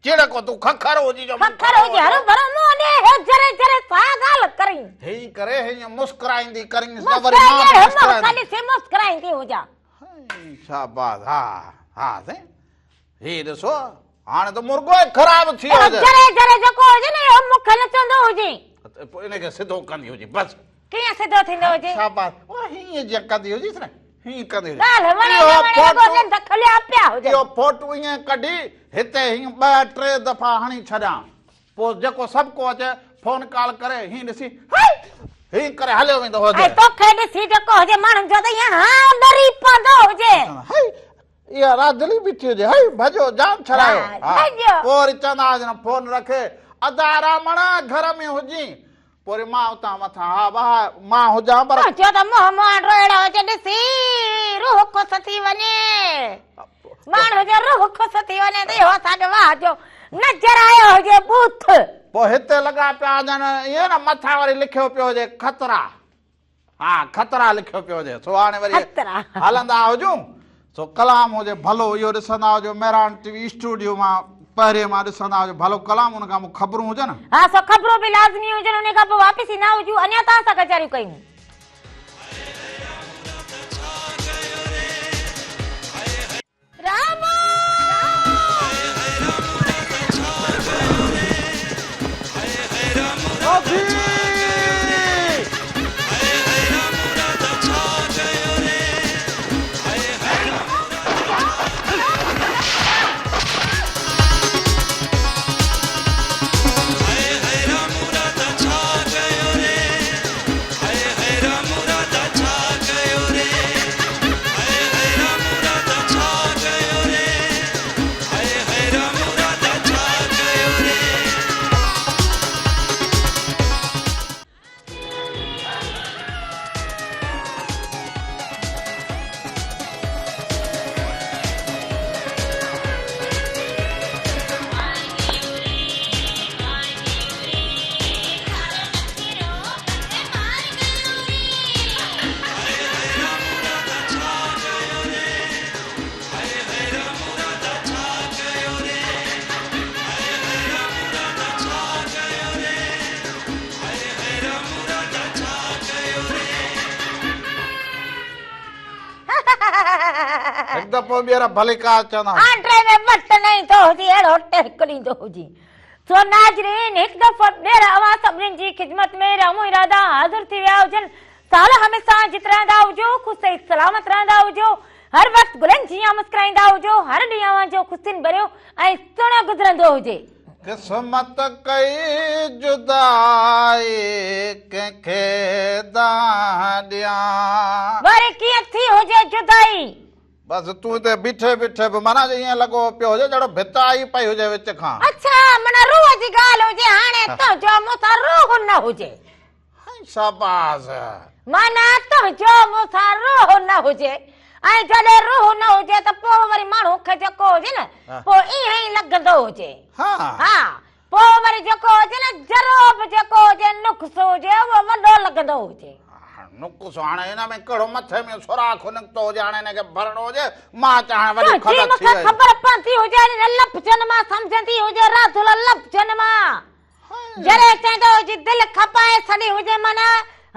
चिड़ को तूं खखर हुजी जो खखर हुजे हर भरू मुंहुं ॾे हे जरे जरे सा ॻाल्हि करीं हे करे हे मुस्कुराईंदी करीं मुस्कुराईंदी हुजां शाबाश हा हा साईं हे ॾिसो हाणे त मुर्गो ई ख़राब थी वियो हुजे जरे जरे जेको हुजे न इहो मूंखे नचंदो हुजे पोइ इनखे सिधो कंदी हुजे बसि कीअं सिधो थींदो हुजे शाबाश ओ हीअं जीअं कंदी हुजीसि न हीअं कंदी हुजे ॻाल्हि वणे न वणे लॻो त खलिया पिया हुजे इहो फोटू ईअं कढी हिते हीअं 2-3 दफ़ा हणी छॾियां पोइ जेको सभु को अचे फोन कॉल करे हीअं ॾिसी हीअं करे हलियो वेंदो हुजे ऐं तोखे ॾिसी जेको हुजे माण्हुनि जो त ईअं हा डरी पवंदो हुजे इहा राजली बीठी हुजे हई भॼो जाम छड़ायो भॼो। पोइ वरी चवंदा हुजनि फोन रखे अदा रामण घर में हुजी पोइ वरी मां उतां मथां हा वाह मां हुजां पर चयो त मोह मोह रोइड़ा हुजे ॾिसी रूह खुश थी वञे माण्हू जो रूह ख़ुशि थी वञे त इहो असांखे वाह जो नज़र आयो हुजे बूथ। पोइ हिते लॻा पिया हुजनि इहे न मथां वरी लिखियो पियो हुजे खतरा। हा खतरा लिखियो पियो हुजे सो हाणे वरी खतरा। हलंदा हुजूं सो कलाम हुजे भलो इहो ॾिसंदा हुजो मेहरान टीवी स्टूडियो मां पहिरें मां ॾिसंदा हुजो भलो कलाम हुन खां पोइ ख़बरूं हुजनि। हा सो ख़बरूं बि लाज़मी हुजनि उन खां पोइ वापसि न हुजूं अञा तव्हां सां कचहरियूं कयूं। राम हिकु दफ़ो ॿीहर भली का चवंदा आंट्रे में वट नहीं तो हुजी अहिड़ो टेक ॾींदो हुजी। सो नाज़रीन हिकु दफ़ो ॿीहर अवां सभिनीनि जी ख़िदमत में रामू इरादा हाज़िर थी विया हुजनि। साल हमेशा जित रहंदा हुजो ख़ुशि सलामत रहंदा हुजो हर वक़्तु गुलनि जीअं मुस्कुराईंदा हुजो हर ॾींहुं अवां जो ख़ुशियुनि भरियो ऐं सुहिणो गुज़रंदो हुजे। क़िस्मत कई जुदाई कंहिंखे ॾियां वरी कीअं थी हुजे जुदाई बसि तूं हिते बीठे बीठे बि माना ईअं लॻो पियो हुजे ॼणो भित आई पई हुजे विच खां। अच्छा माना रूह जी ॻाल्हि हुजे हाणे तुंहिंजो मूंसां रूह न हुजे। शाबाश माना तुंहिंजो मूंसां रूह न हुजे ऐं जॾहिं रूह न हुजे त पोइ वरी माण्हू खे जेको हुजे न पोइ ईअं ई लॻंदो हुजे। हा हा पोइ वरी जेको हुजे न जरो बि जेको हुजे नुक्स हुजे उहो वॾो लॻंदो हुजे। नुक्स हाणे हिन में कहिड़ो मथे में सुराख निकितो हुजे हाणे हिनखे भरणो हुजे मां चाहियां वरी ख़बर थी वई ख़बर पवंदी हुजे लफ़्ज़नि मां सम्झंदी हुजे राधुल लफ़्ज़नि मां जॾहिं चवंदो हुजे दिलि खपाए छॾी हुजे माना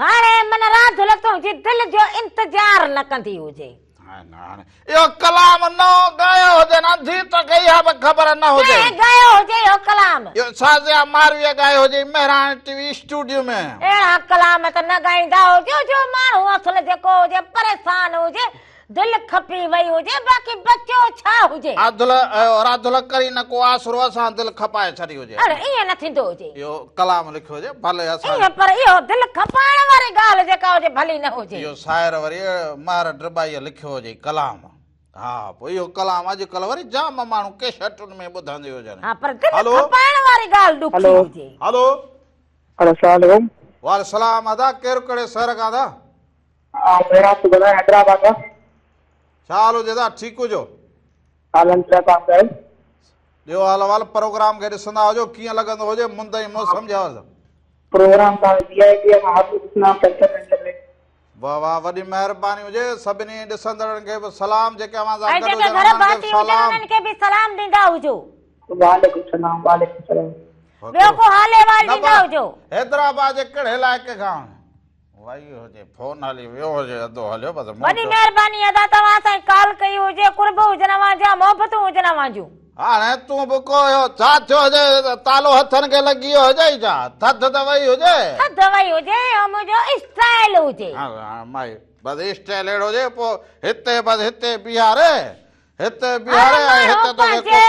हाणे माना राधुल तुंहिंजी दिलि जो इंतज़ार न कंदी हुजे। इहो कलाम न ॻायो हुजे न थी त कई आहे बि ख़बर न हुजे ॻायो हुजे इहो कलाम इहो साज़िया मारवीअ ॻायो हुजे मेहरान टीवी स्टूडियो में। अहिड़ा कलाम त न ॻाईंदा हुजो जो माण्हू असुल जेको हुजे परेशान हुजे दिलि खपी वई हुजे बाक़ी बचो छा हुजे राधुल करी न को आसरो असां दिलि खपाए छॾी हुजे। अरे ईअं न थींदो हुजे इहो कलाम लिखियो हुजे भले असां ईअं पर इहो दिलि खपाइण वारी ॻाल्हि जेका हुजे भली न हुजे। इहो शाइर वरी मार ड्रबाईअ लिखियो हुजे कलाम। हा पोइ इहो कलाम अॼुकल्ह वरी जाम माण्हू कैसेटुनि में ॿुधंदी हुजनि। हा पर दिलि खपाइण वारी ॻाल्हि ॾुखी हुजे। हलो अस्सलाम वालेकुम। वालेकुम सलाम अदा केरु कहिड़े शहर खां अदा? मेरा सुबह हैदराबाद का छा हाल हुजे अदा ठीकु हुजो? ॿियो हाल अहिवाल प्रोग्राम खे ॾिसंदा हुजो कीअं लॻंदो हुजे मुंदई मौसम जा प्रोग्राम वाह वाह वॾी महिरबानी हुजे सभिनी ॾिसंदड़नि खे बि सलाम जेके अवां सां ऐं गॾु जेके घर भाती हुजनि उन्हनि खे बि सलाम ॾींदा हुजो। वालेकुम सलाम वालेकुम सलाम। ॿियो को हाल अहिवाल ॾींदा हुजो। हैदराबाद जे कहिड़े इलाइक़े खां वई हुजे फोन हली वियो हुजे अधो हलियो बसि वॾी महिरबानी अदा तव्हां सां कॉल कई हुजे कुर्ब हुजनि अवां जा मोहबतूं हुजनि अवां जूं। हाणे तूं बि को छा थियो हुजे तालो हथनि खे लॻी वियो हुजे छा थधि त वई हुजे थधि वई हुजे मुंहिंजो स्टाइल हुजे। माई बसि स्टाइल अहिड़ो हुजे पोइ हिते बसि हिते बिहारे हिते बिहारे हिते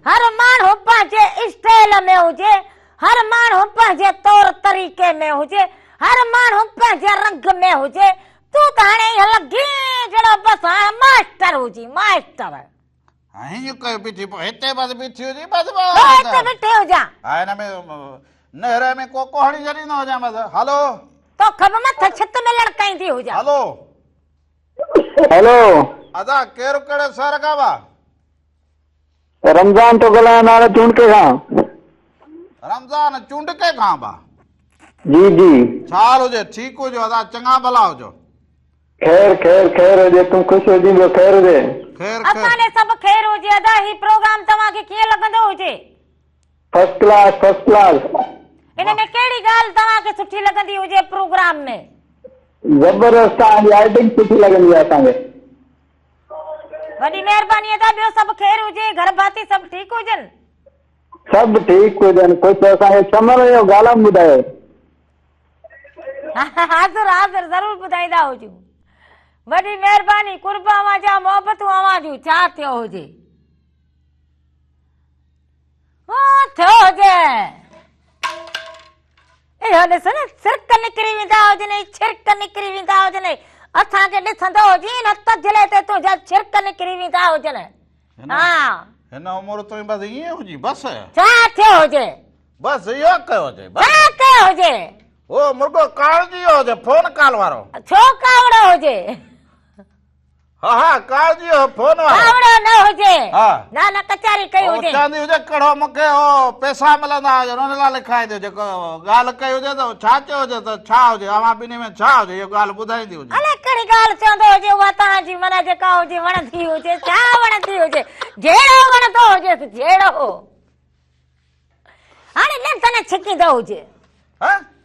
हर माण्हू पंहिंजे स्टाइल में हुजे हर माण्हू पंहिंजे तौर तरीक़े में हुजे हर माण्हू पंहिंजे रंग में हुजे तूं त हाणे लॻी जहिड़ो बसि मास्टर हुजी मास्टर बीठी हिते बसि बीठी हुजे बसि बीठी हुजां हिन में नहर में को कोहणी जॾींदो हुजां बसि हलो तोखे बि मथे छित में लड़काईंदी हुजां। हलो हेलो अदा केरु कहिड़े शहर खां बा? रमज़ान तो ॻाल्हायां नाले चूंडके खां। रमज़ान चूंडके खां बा? जी जी। छा हाल हुजे? ठीकु हुजो अदा? चङा भला हुजो? खैर खैर खैर हुजे, तूं ख़ुशि हुजी, ॿियो खैर हुजे? खैर असांजे सभु खैर हुजे अदा। ही प्रोग्राम तव्हांखे कीअं लॻंदो हुजे? First class first class. इन में कहिड़ी ॻाल्हि तव्हांखे सुठी लॻंदी हुजे प्रोग्राम में? ज़बरदस्त, तव्हांजी आइटिंग सुठी लॻंदी आहे असांखे। वॾी महिरबानी अदा। ॿियो सभु खैर हुजे? घर भाती सभु ठीकु हुजनि? सभु ठीकु हुजनि। कुझु असांखे समझ में ॻाल्हि ॿुधायो। हाज़िर हाज़िर ज़रूर ॿुधाईंदा हुजूं। वॾी महिरबानी। कुर्ब अवां मोहबतूं अवां जूं। छा थियो हुजे? थियो हुजे इहो ॾिस न, सिरक निकिरी वेंदा हुजनि, छिरक निकिरी वेंदा हुजनि। असांखे ॾिसंदो हुजे न तजले ते तुंहिंजा छिरक निकिरी वेंदा हुजनि। हा, हिन उमिरि ताईं बसि ईअं हुजी बस? छा थियो हुजे? बसि इहो कयो हुजे? छा कयो हुजे? ओ मुर्गो कालजी हुजे, फोन कॉल वारो। छो कावड़ो हुजे? हा हा, कालजी हो फोन वारो। कावड़ो न हुजे। हा, ना ना कचारी कई हुजे। चांदी हुजे कड़ो, मूंखे हो पैसा मिलंदा हुजे, हुन लाइ लिखाए ॾियो। जेको ॻाल्हि कई हुजे त छा चयो हुजे त छा हुजे, अवां ॿिन्ही में छा हुजे, इहो ॻाल्हि ॿुधाईंदी हुजे। अलाए कहिड़ी ॻाल्हि चवंदो हुजे, उहा तव्हांजी माना जेका हुजे वणंदी हुजे। छा वणंदी हुजे? जहिड़ो वणंदो हुजे जहिड़ो। हाणे ॾंद छिकींदो हुजे,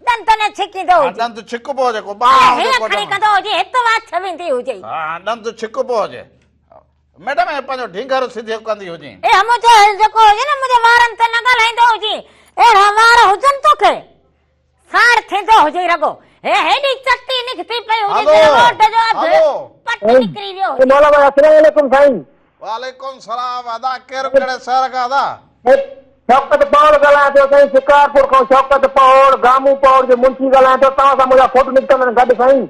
ॾंद छिकींदो हुजे, ॾंद छिकबो हुजे, को ॿार हीअं खणी कंदो हुजे, हित वाछ वेंदी हुजे। हा, ॾंद छिकबो हुजे। मैडम हे पंहिंजो ढींगर सिधो कंदी हुजे। ए मुंहिंजो जेको हुजे न, मुंहिंजे वारनि ते न ॻाल्हाईंदो हुजे। अहिड़ा वार हुजनि तोखे, साड़ थींदो हुजे रॻो। हेॾी चटी निकिती पई हुजे, रोड जो अधु पट निकिरी वियो हुजे। मौला भाई अस्सलाम वालेकुम साईं। वालेकुम सलाम। अदा केरु कहिड़े शहर खां अदा? शौकत पौड़ ॻाल्हायां थो साईं, शिकारपुर खां। शौकत पौड़, गामू पौड़ जो मुंशी ॻाल्हायां थो। तव्हां सां मुंहिंजा फोटो निकितल आहिनि गॾु साईं।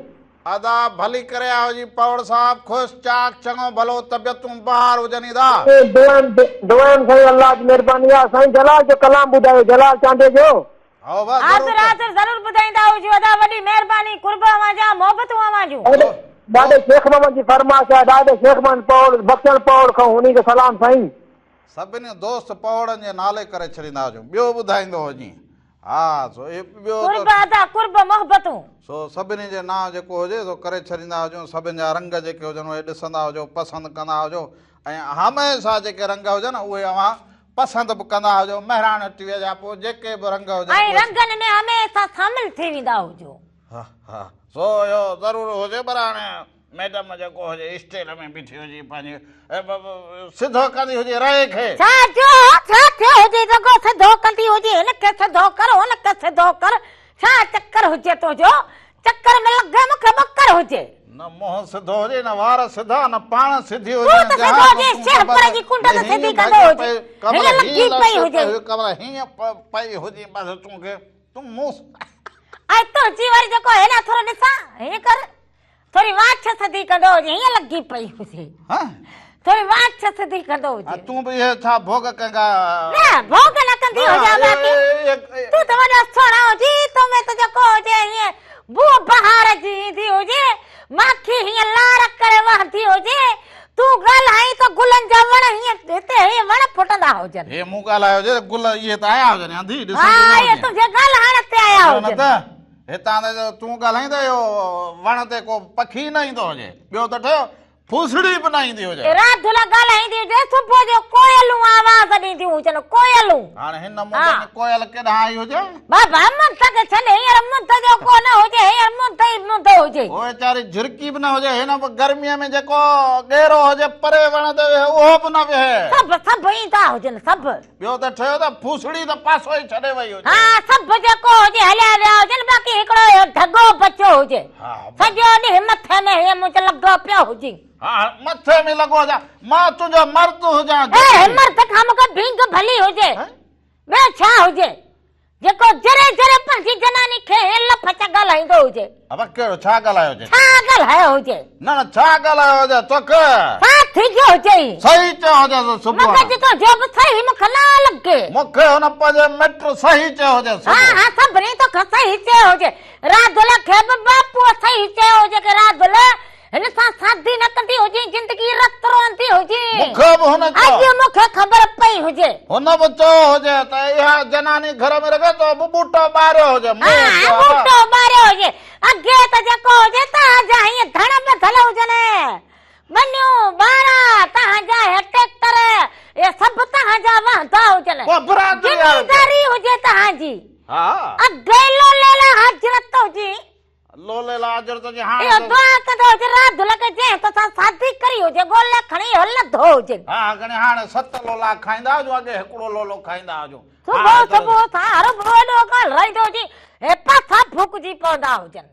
अदा भली करे आयो जी पौड़ साहब। ख़ुशि चाक, चङो भलो, तबियतूं बहार हुजनि। अदा दुआन साईं, अल्लाह जी महिरबानी आहे साईं। जलाल जो कलाम ॿुधायो, जलाल चांडे जो। हाज़िर हाज़िर ज़रूर ॿुधाईंदा हुजो अदा। वॾी महिरबानी। कुर्ब अवां जा, मोहबतूं अवां जूं। ॾाढे शेख मोहम्मद जी फरमाइश आहे। ॾाढे शेख मोहम्मद पौड़, बख्शल पौड़ खां, उन्ही खे सलाम साईं। सभिनी दोस्त पौड़नि जे नाले करे छॾींदा हुजूं। ॿियो ॿुधाईंदो हुजी? हा, सो ॿियो कुर्ब अदा, कुर्ब मोहबतूं। सो सभिनी जे नाम जेको हुजे सो करे छॾींदा हुजूं। सभिनि जा रंग जेके हुजनि उहे ॾिसंदा हुजो, पसंदि कंदा हुजो। ऐं हमेशह जेके रंग हुजनि उहे अवां पसंदि बि कंदा हुजो। महिराण टीवीअ जा पोइ जेके बि रंग हुजनि, ऐं रंगनि में हमेशह शामिल थी वेंदा हुजो। हा हा, सो इहो ज़रूरु हुजे। पर हाणे मैडम जेको हुजे स्टेज में बीठी हुजे, पंहिंजे सिधो कंदी हुजे रहे खे। छा थियो हुजे जेको सिधो कंदी हुजे? हिनखे सिधो कर, हुनखे सिधो कर। छा चक्कर हुजे तुंहिंजो? चक्कर में लॻे मूंखे बकर हुजे। न मुंहुं सिधो हुजे, न वार सिधा, न पाण सिधी हुजे। तूं त सिधो हुजे, शेरपर जी कुंड त सिधी कंदो हुजे। हीअं लॻी पई हुजे, कमर हीअं पई हुजे। बसि तूं मुंहुं ऐं तुंहिंजी वरी जेको है न, थोरो ॾिसां, हीअं कर, थोरी वाछ सिधी कंदो हुजे। हीअं लॻी पई हुजे, थोरी वाछ सिधी कंदो हुजे। तूं बि इहे छा भोग कंगा? न भोग न कंदी हुजे बाक़ी। तूं त वॾो सोना हुजी, तो में त जेको हुजे हीअं बू बहार जी ईंदी हुजे, माखी हीअं लार करे वहंदी हुजे। तूं ॻाल्हाई त गुलनि जा वण हीअं हिते हीअं वण फुटंदा हुजनि। हे मूं ॻाल्हायो हुजे, गुल इहे त आया हुजनि अंधी। हा, इहे तुंहिंजे ॻाल्हाइण ते आया हुजनि। हितां तूं ॻाल्हाईंदे इहो वण ते को पखी न ईंदो हुजे। ॿियो त ठहियो फूसड़ी बि न ईंदी हुजे। राति लाइ ॻाल्हाईंदी हुजे, सुबुह जो कोयलूं आवाज़ ॾींदियूं हुजनि, कोयलूं। हाणे हिन मुंद में कोयल केॾां आई हुजे? बाबा मुंद खे छॾे, हींअर मुंद जो को न हुजे, हींअर मुंद ई मुंद हुजे। उहे वीचारी झिरकी बि न हुजे। हिन गर्मीअ में जेको ॻेरो हुजे परे वण ते वेहे, उहो बि न वेहे। सभु ईंदा हुजनि, सभु। ॿियो त ठहियो त फूसड़ी त पासो ई छॾे वई हुजे। हा, सभु जेको हुजे हलिया विया हुजनि। बाक़ी हिकिड़ो ढगो बचियो हुजे, सॼो ॾींहुं मथे में हीअं मुंहिंजो लॻो पियो हुजे। हा, मथे में लॻो हुजां, मां तुंहिंजो मर्द हुजां। मर्द खां मूंखे भींग भली हुजे, ॿियो छा हुजे? जेको जरे जरे पंहिंजी जनानी खे लफ़ ॻाल्हाईंदो हुजे। अब कहिड़ो छा ॻाल्हायो हुजे? छा ॻाल्हायो हुजे? न न, छा ॻाल्हायो हुजे तोखे? छा थी वियो हुजे? सही चयो हुजे सुबुह। मूंखे तो जो बि सही मूंखे न लॻे। मूंखे हुन पंहिंजे मिट सही चयो हुजे। हा हा, सभिनी तोखे सही चयो हुजे। राधुल खे बि बापू सही चयो हुजे कि राधुल हिन सां शादी न कंदी हुजे, जिंदगी रत रहंदी हुजे। मूंखे बि हुन चयो अॼु मूंखे ख़बर पई हुजे हुन बि चयो हुजे त इहा जनानी घर में रखे तो बूटो ॿारियो हुजे हाँ बूटो ॿारियो हुजे अॻे त जेको हुजे तव्हांजा हीअं धण ॿधल हुजनि वञूं ॿारा तव्हांजा ट्रैक्टर इहे सभु तव्हांजा वहंदा हुजनि ज़िमेदारी हुजे तव्हांजी हा अॻे लोलेला हजरत हुजे लोलेला हजरत जी इहो हाणे दुआ कंदो हुजे रात लॻे जंहिं तोसां शादी करी हुजे ॻोल्हे खणी हलंदो हुजे हा घणे हाणे 7 लोला खाईंदा हुजो अॻे हिकिड़ो लोलो खाईंदा हुजो सुबुह सुबुह सां हर वॾो ॻाल्हि रहंदो हुजे हे पासा फुकजी पवंदा हुजनि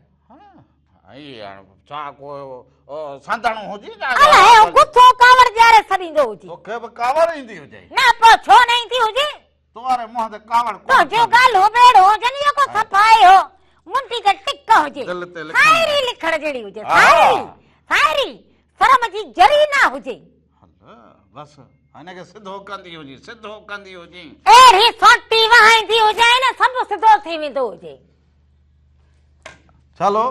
छा को संदणो हुजे अलाए गुथो कावड़ ॼारे छॾींदो हुजे तोखे बि कावड़ ईंदी हुजे न पोइ छो न ईंदी हुजे तुम्हारे मुंह ते कावड़ तो जो ॻाल्हि हो बेड़ो हुजनि को सफ़ाई हो मुंडी ते टिक हुजे दिल ते लिखण सायरी लिखण जहिड़ी हुजे सायरी सायरी शर्म जी जरी ना हुजे बस हिनखे सिधो कंदी हुजे अहिड़ी सोटी वहाईंदी हुजे न सभु सिधो थी वेंदो हुजे चलो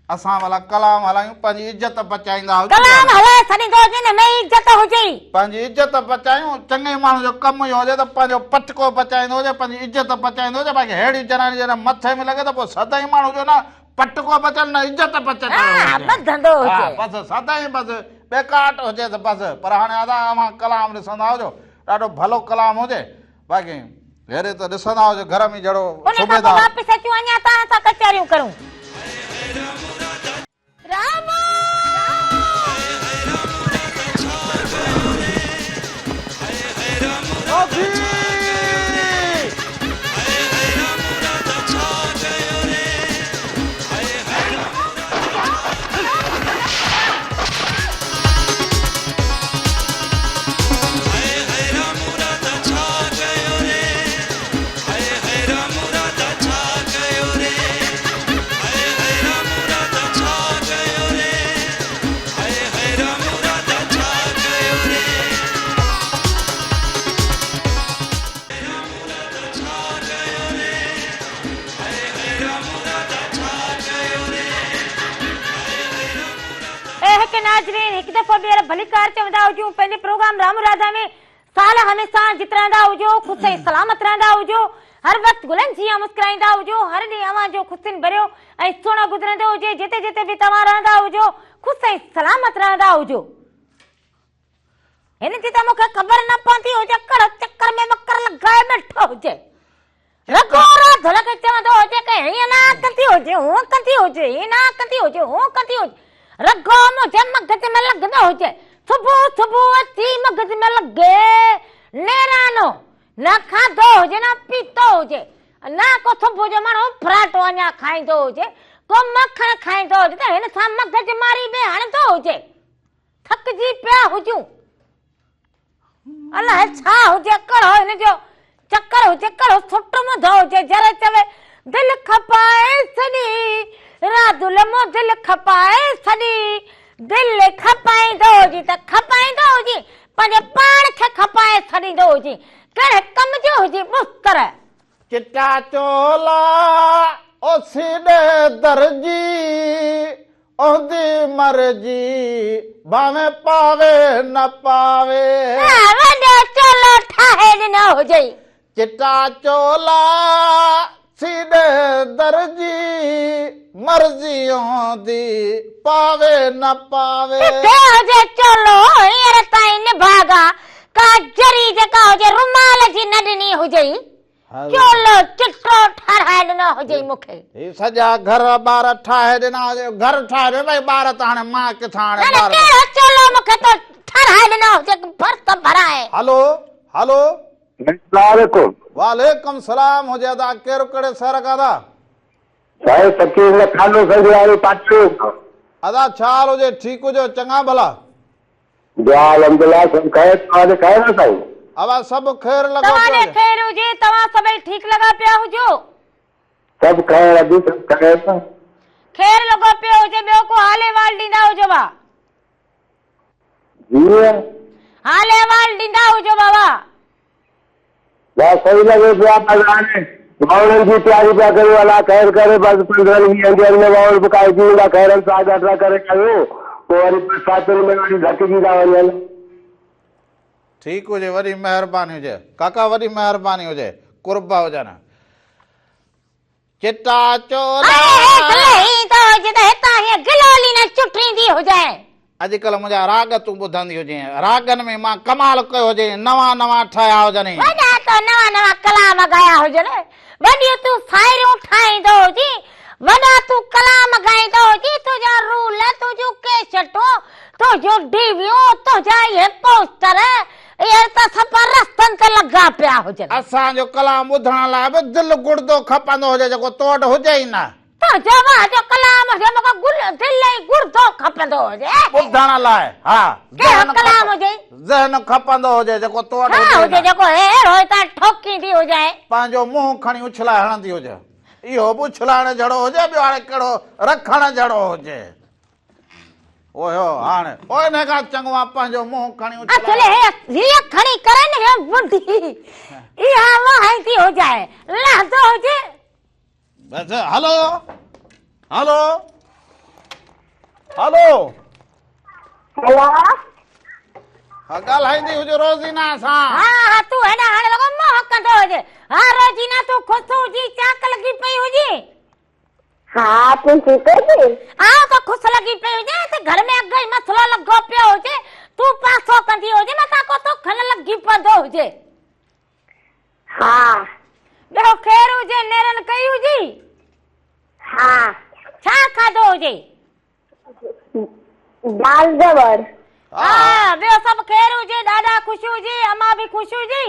असां वाला कलाम हलायूं पंहिंजी इज्जत बचाईंदा कलाम हलाए छॾींदो हुजे न में इज्जत हुजे पंहिंजी इज्जत बचायूं चङे माण्हू जो कमु इहो हुजे त पंहिंजो पटको बचाईंदो हुजे पंहिंजी इज्जत बचाईंदो हुजे बाक़ी अहिड़ी जनानी जॾहिं मथे में लॻे त पोइ सदाई माण्हू जो न पटको बचल न इज्जत बचल ॿधंदो हुजे बसि सदाई बसि बेकाट हुजे त बसि पर हाणे असां कलाम ॾिसंदा हुजो ॾाढो भलो कलाम हुजे बाक़ी हेरे त ॾिसंदा हुजो घर में जहिड़ो सुबेदा वापसि अचूं अञा तव्हां सां कचहरियूं करूं राम हिकु दफ़ो ॿीहर भलीकार चवंदा हुजूं पंहिंजे प्रोग्राम राम राधा में साल हमेशा जित रहंदा हुजो ख़ुशि ऐं सलामत रहंदा हुजो हर वक़्तु गुलनि जीअं मुस्कुराईंदा हुजो हर ॾींहुं अव्हां जो ख़ुशियुनि भरियो ऐं सुहिणो गुज़रंदो हुजे जिते जिते बि तव्हां रहंदा हुजो ख़ुशि ऐं सलामत रहंदा हुजो हिन जी त मूंखे ख़बर न पवंदी हुजे कड़ चकर में मकर लॻाए वेठो हुजे रगो रात लॻे चवंदो हुजे कि हीअं न कंदी हुजे हूअं कंदी हुजे हीअं न कंदी हुजे हूअं कंदी हुजे रगो मुझे मगज में लगदो हुजे सुबुह सुबुह अची मगज में लगे नेरानो न खाधो हुजे न पीतो हुजे न को सुबुह जो माण्हू फराटो अञा खाईंदो हुजे को मखण खाईंदो हुजे त हिन सां मगज मारी में हणंदो हुजे थकिजी पिया हुजूं अलाए छा हुजे कड़ो हिन जो चक्कर हुजे कड़ो सुट मुधो हुजे जरे चवे दिल खपाए सॼी रादुल मो दिल खपाए सॼी दिल खपाईंदो हुजे त खपाईंदो हुजे पंहिंजे पाण खे खपाए छॾींदो हुजे कहिड़े कम जो हुजे मुस्तर चिटा चोला ओसीॾे दर्जी ओंदी मर्जी भाਵੇਂ पावे न पावे वॾो चोलो ठाहे ॾिनो हुजे चिटा चोला सीधे दर्जी मर्जी होंदी पावे न पावे हुजे चोलो हींअर ताईं निभागा का जरी जेका हुजे रुमाल जी न ॾिनी हुजे चोलो चिट्टो ठाराए ॾिनो हुजे मूंखे ही सॼा घर ॿार ठाहे ॾिना हुजे घर ठाहे ॾिनो भई ॿार त हाणे मां किथां हाणे कहिड़ो चोलो मूंखे तो ठाराए ॾिनो हुजे भर्त भराए हलो हलो वालेकुम वालेकुम सलाम हुजे अदा केरु कहिड़े शहर खां था साईं फकीर खानो संग वाली पाछो अदा छा हाल हुजे ठीक हुजो चङा भला दुआ अल्हम्दुलिल्लाह सब खैर तव्हांखे खैर न साईं अवा सभु खैर लॻो तव्हांखे खैर हुजे तव्हां सभई ठीक लॻा पिया हुजो सब खैर अभी सब खैर खैर लॻो पियो हुजे ॿियो को हाले वाल ॾींदा हुजो बा जी हाले वाल ॾींदा हुजो बाबा बस सही लगे पिया हाणे वाउणनि जी तयारी पिया करियो अलाह खैर करे बसि 15-20 ॾींहंनि में वाउण फुकाए ॾींदा खैरनि सां अॻियां करे कयो पोइ वरी बरसातुनि में वरी घटिजी था वञनि ठीक हुजे, वॾी महिरबानी हुजे काका, वॾी महिरबानी हुजे, कुर्बा हुजनि। चिट्टा चोला अॼुकल्ह मुंहिंजा राग तूं ॿुधंदी हुजे, रागनि में मां कमाल कयो हुजे, नवां नवां ठाहिया हुजनि, नवां नवां कलाम ॻाया हुजनि, वॾियूं तूं सायरियूं ठाहींदो हुजी, वॾा तूं कलाम ॻाईंदो हुजी, तुंहिंजा रूल, तुंहिंजूं कैसेटूं, तुंहिंजूं डीवियूं, तुंहिंजा इहे पोस्टर इहे त सभु रस्तनि ते लॻा पिया हुजनि। असांजो कलाम ॿुधण लाइ बि दिलि गुड़दो खपंदो हुजे, जेको तो वटि हुजे ई न। तुंहिंजो कलाम हुजे, मूंखे दिलि ई गुड़दो खपंदो हुजे ॿुधण लाइ। हा, कलाम हुजे, ज़हन खपंदो हुजे, जेको तो वटि हुजे, जेको अहिड़ो त ठोकींदी हुजे, पंहिंजो मुंहुं खणी उछलाए हणंदी हुजे, इहो बि उछलाइण जहिड़ो हुजे, ॿियो हाणे कहिड़ो रखण जहिड़ो हुजे। ओहो हाणे ओए हिन खां चङो आहे पंहिंजो मुंहुं खणी हीअ खणी करे न बुंडी इहा वाहिंदी हो जाए, लहंदो हुजे बस। हलो हलो हलो हा, ॻाल्हाईंदी हुजे रोज़ीना सां। हा तूं हेॾा हाणे लॻो मोह कंदो हुजे। हा रोज़ीना तूं ख़ुशि हुजी, चाक लॻी पई हुजी। हाँ तू ठीक है जी? हाँ तो खुश लगी पे हुजे, ते घर में अगई मसलो लगो पे हुजे, तू पासो कंदी हुजे, मता को तो खन लगी पदो हुजे। हाँ बेहो खैर हुजे, नेरन कई हुजी। हाँ छा खादो हुजे? दाल जबर। हाँ बेहो सब खैर हुजे, दादा खुश हुजी, अम्मा भी खुश हुजी।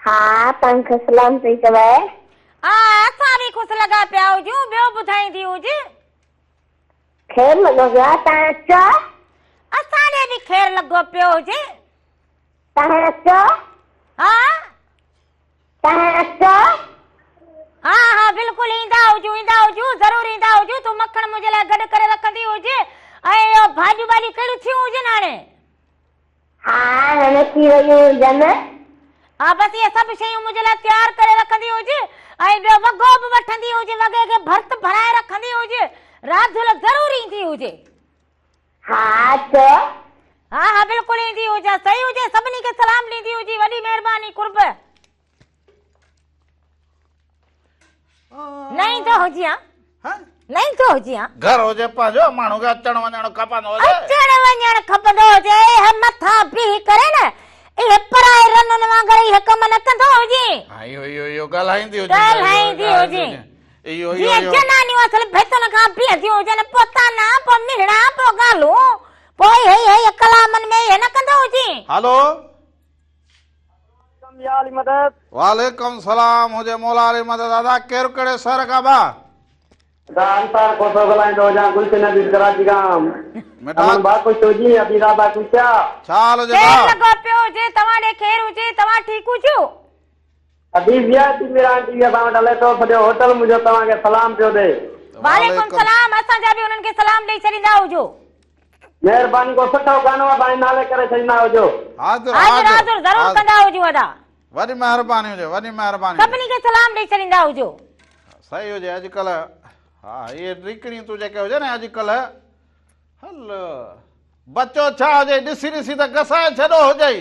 हाँ तंग सलाम सही कवे। असां भी खुश लगा पिया हुजूं, ॿियो ॿुधाईंदी हुजे। खैर लॻो पियो आहे, तव्हां अचो। असांखे भी खैर लॻो पियो हुजे। तव्हां अचो। हा तव्हां अचो। हा हा बिल्कुलु ईंदा हुजूं ज़रूर ईंदा हुजूं। तूं मखण मुंहिंजे लाइ गॾु करे रखंदी हुजे, ऐं भाॼियूं भाॼियूं कहिड़ियूं थियूं हुजनि हाणे? हा हाणे थी वयूं हुजनि। हा बसि इहे सभु शयूं मुंहिंजे लाइ तयारु करे रखंदी हुजे, ऐं ॿियो वॻो बि वठंदी हुजे, वॻे खे भर्त भराए रखंदी हुजे, राति जो ज़रूर ईंदी हुजे। हा अचो। हा हा बिल्कुलु ईंदी हुजे, सही हुजे, सभिनी खे सलाम ॾींदी हुजे, वॾी महिरबानी कुर्ब। न ईंदो हुजे हा, न ईंदो हुजे हा। घर हुजे पंहिंजो, माण्हू खे अचण वञण खपंदो हुजे। अचण वञण खपंदो हुजे, मथां बीह करे न इहे पराए रननि वांगुरु इहे कम न कंदो हुजे। हा इहो ॻाल्हाईंदी हुजे, जीअं जनानियूं असुल भेतुनि खां बीहंदियूं हुजनि, पोइ ताना, पोइ मिलणा, पोइ ॻाल्हियूं, पोइ हे कलामनि में इहे न कंदो हुजे। हलो मदद। वालेकुम सलाम हुजे, मौला अली मदद। दादा केरु कहिड़े शहर खां बा? दानसार कोसो गलाइंदो जा, गुलशन अजीज कराची गाम। अमन बा कुछ हुजी, अभी राबा कुछ छा हाल हुजे? खैर लॻो पियो हुजे, तव्हां ॾे खैर हुजे, तव्हां ठीक हुजो? अभी वियाती मेरा आंटी के बावट हले तो सॼो होटल मुंहिंजो तव्हांखे सलाम पियो ॾे। वालेकुम सलाम, असांजा बि उन्हनि खे सलाम ॾेई छॾींदा हुजो। महिरबानी को सुठो गानो आहे नाले करे छॾींदा हुजो। हाज़िर हाज़िर ज़रूर कंदा हुजो। अदा वॾी महिरबानी हुजे, वॾी महिरबानी। सभिनी खे सलाम ॾेई छॾींदा हुजो। सही हुजे। अॼुकल्ह हा इहे रिकड़ियूं तूं जेके हुजे न अॼुकल्ह, हल बच्चो छा हुजे ॾिसी ॾिसी त घसाए छॾो हुजे।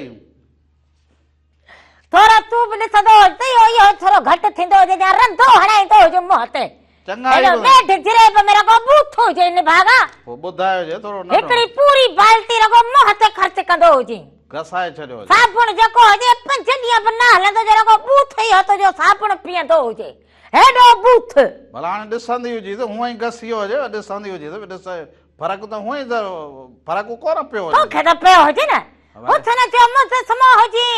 थोरो तूं बि ॾिसंदो हुजे, इहो थोरो घटि थींदो हुजे, या रंधो हणाईंदो हुजे मुंहं ते। चङा नेठि जिरेब में रगो बूथ हुजे निभागा, पोइ ॿुधायो हुजे थोरो हिकिड़ी पूरी बाल्टी रगो मुंहं ते ख़र्च कंदो हुजे। घसाए छॾियो हुजे। साबुण जेको हुजे 5 ॾींहं बि न हलंदो हुजे, रगो बूथ ई हथ जो साबुण पीअंदो हुजे, हेॾो बूथ। भला हाणे ॾिसंदी हुजे त हूअं ई घसी हुजे, ॾिसंदी हुजे त ॾिस फ़र्क़ु त हूअं ई फ़र्क़ु कोन पियो हुजे। तोखे त पियो हुजे न, उथ न चयो मुंहुं सुम्हो हुजे,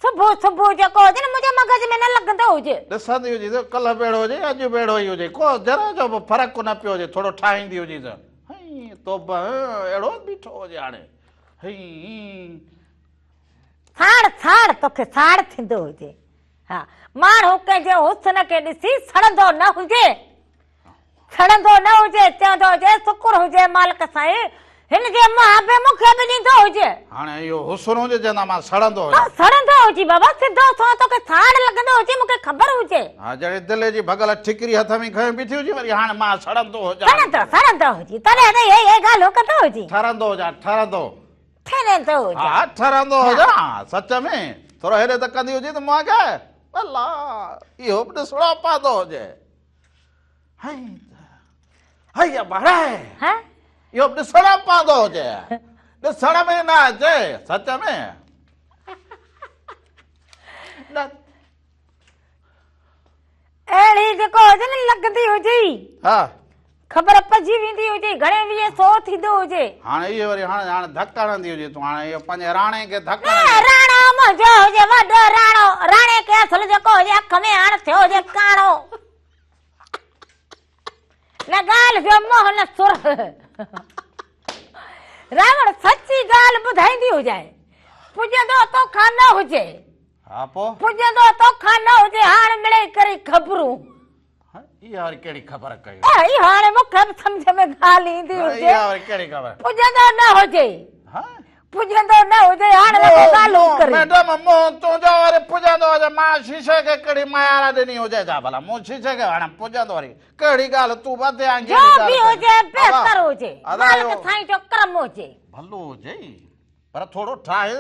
सुबुह सुबुह जेको हुजे न मुंहिंजे मगज़ में न लॻंदो हुजे। ॾिसंदी हुजे त कल्ह भेड़ो हुजे, अॼु भेड़ो ई हुजे, को जरा जो बि फ़र्क़ु न पियो हुजे। थोरो ठाहींदी हुजे त हई तोब अहिड़ो बीठो हुजे हाणे, हई साड़ साड़ तोखे साड़ थींदो हुजे। हा माण्हू कंहिंजे हुस्न खे ॾिसी सड़ंदो न हुजे, सड़ंदो न हुजे, चवंदो हुजे शुकुर हुजे मालिक साईं, हिन जे मुंहं पे मूंखे बि ॾींदो हुजे। हाणे इहो हुस्न हुजे चवंदा मां सड़ंदो हुजे। सड़ंदो हुजे बाबा, सिधो सो तोखे साड़ लॻंदो हुजे, मूंखे ख़बर हुजे। हा जॾहिं दिलि जी भगल ठिकरी हथ में खयो बीठी हुजे, वरी हाणे मां सड़ंदो हुजां। सड़ंदो हुजे तॾहिं त हे ॻाल्हियूं कंदो हुजे। ठरंदो हुजां, ठरंदो। ठरंदो हुजे हा ठरंदो हुजे सच में थोरो हेॾे त कंदी हुजे त मां कहे अल्ला इहो बि ॾिसणो पवंदो हुजे हाय हाय बाराए हां इहो बि ॾिसणो पवंदो हुजे ॾिसण में न अचे सच में न अहिड़ी जेको हुजे न लॻंदी हुजे हा ख़बर पइजी वेंदी हुजे घणे वीह सौ थींदो हुजे हाणे इहे वरी हाणे धक हणंदी हुजे तूं हाणे इहो पंहिंजे राणे खे धक राणो मुंहिंजो हुजे वॾो राणो राणे खे असुल जेको हुजे अख में हाणे थियो हुजे काणो न ॻाल्हि जो मोह न सुर रावण सची ॻाल्हि ॿुधाईंदी हुजे पुॼंदो तोखां न हुजे हा पोइ पुॼंदो तोखां न हुजे हाणे मिड़ेई करे ख़बरूं इहा वरी कहिड़ी ख़बर कई ऐं हाणे मूंखे बि सम्झ में ॻाल्हि ईंदी हुजे इहा वरी कहिड़ी ख़बर पुॼंदो न हुजे हा पुॼंदो न हुजे हाणे ॻाल्हियूं करे मैडम मूं तुंहिंजो वरी पुॼंदो हुजे मां शीशे खे कहिड़ी मायारा ॾिनी हुजे छा भला मूं शीशे खे हाणे पुॼंदो वरी कहिड़ी ॻाल्हि तूं वधे जो बि हुजे बहितर हुजे मालिक साईं जो कर्म हुजे भलो हुजे पर थोरो ठाहे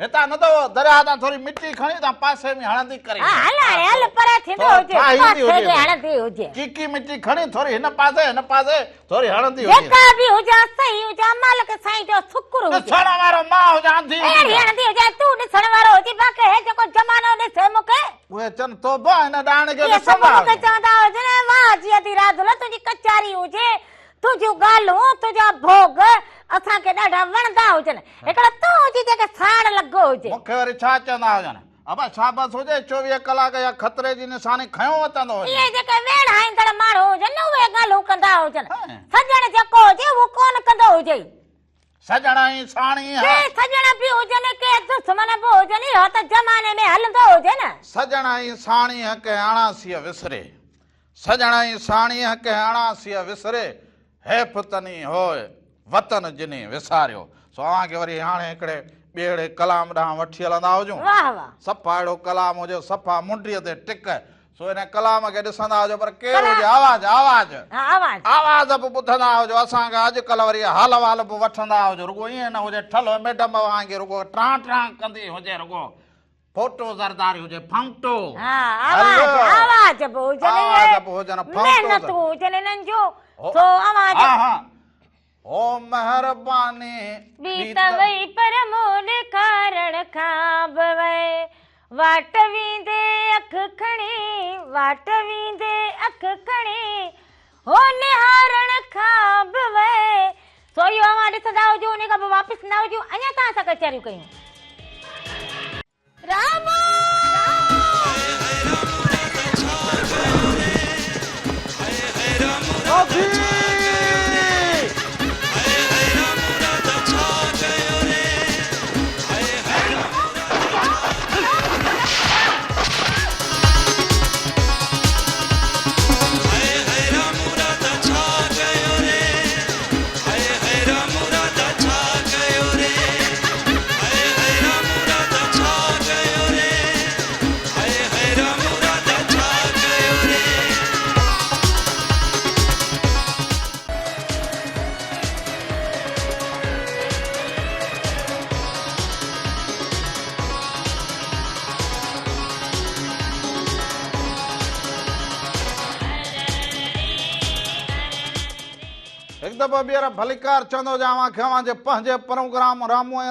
हितां न त दरिया तां थोरी मिटी खणी तां पासे में हणंदी करे हल परे थींदो हुजे पासे में हणंदी हुजे चीकी मिटी खणी थोरी हिन पासे थोरी हणंदी हुजे जेका बि हुजे सही हुजे मालिक साईं जो शुक्र हुजे ॾिसण वारो मां हुजां थी अहिड़ी हणंदी हुजे तूं ॾिसण वारो हुजे बाक़ी हे जेको जमानो ॾिसे मूंखे उहे चन तोबा हिन ॾाण खे इहे सभु ॾिसंदा मूंखे चवंदा हुजे न वाह जी अधी रात तुंहिंजी कचारी हुजे तुंहिंजूं ॻाल्हियूं तुंहिंजा भोग असांखे ॾाढा वणंदा हुजनि हिकिड़ो तूं हुजी जेके साण लॻो हुजे मूंखे वरी छा चवंदा हुजनि अबा शाबस हुजे 24 कलाक या खतरे जी निशानी खयों वतंदो हुजे इहे जेके वेढ़ाईंदड़ माण्हू हुजनि उहे ॻाल्हियूं कंदा हुजनि सजण जेको हुजे उहो कोन कंदो हुजे सजण ई साणी के सजण बि हुजनि के दुश्मन बि हुजनि इहो त ज़माने में हलंदो हुजे न सजण ई साणी के अणासीअ विसरे सजण ई साणी के अणासीअ विसरे हेफ तनी होए वतन जिनी विसारियो सो अव्हांखे वरी हाणे हिकिड़े ॿिए कलाम ॾांहुं वठी हलंदा हुजूं वाह वाह सफ़ा अहिड़ो कलाम हुजे सफ़ा मुंडीअ ते टिक सो हिन कलाम खे ॾिसंदा हुजो पर केरु हुजे आवाज़ बि ॿुधंदा हुजो असांखे अॼुकल्ह वरी हाल वाल बि वठंदा हुजो रुगो ईअं न हुजे ठलो मैडम वांगुरु रुगो ट्रां ट्रां कंदी हुजे रुगो फोटो ज़रदारी हुजे फंक्टो आवाज़ बि हुजनि महिनत हुजनि इन्हनि जो सो आवाज़ हा ओ मेहरबानी बीत वई पर मोल कारण खां बवे वाट वींदे अख खणी हो निहारण खां बवे सो इहो अवां ॾिसंदा हुजो उन खां पोइ वापसि न हुजो अञा तव्हां सां कचहरियूं कयूं राम हिकु दफ़ो ॿीहर भलिकार चवंदो हुजे अव्हांखे अव्हांजे पंहिंजे प्रोग्राम रामू ऐं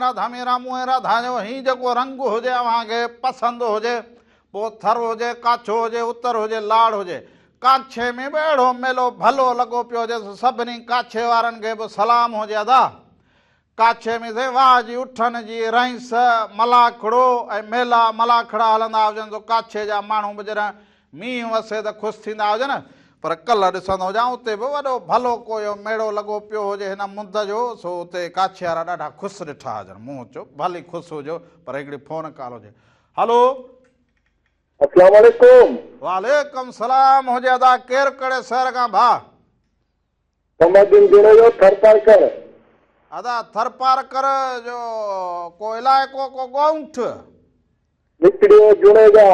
राधा जो हीउ जेको रंग हुजे अव्हांखे पसंदि हुजे पोइ थर हुजे काछो हुजे उतर हुजे लाड़ हुजे काछे में बि अहिड़ो मेलो भलो लॻो पियो हुजे सभिनी काछे वारनि खे बि सलाम हुजे अदा काछे में थिए वाह जी उठनि जी रहीस मलाखड़ो ऐं मेला मलाखड़ा हलंदा हुजनि सो काछे जा माण्हू बि जॾहिं मींहुं वसे त ख़ुशि थींदा हुजनि पर कल्ह ॾिसंदो हुजां उते बि वॾो भलो कोयो मेड़ो लॻो पियो हुजे हिन मुंद जो सो उते काछे वारा ॾाढा ख़ुशि ॾिठा हुजनि मूं चयो भली ख़ुशि हुजो पर हिकिड़ी फोन कॉल हुजे हलो अस्सलाम वालेकुम वालेकुम सलाम हुजे अदा केरु कहिड़े शहर खां भाउ कमरदीन जुड़ेजो थरपारकर अदा थरपारकर जो को इलाइक़ो को ॻोठ निकिरियो जुड़ेजा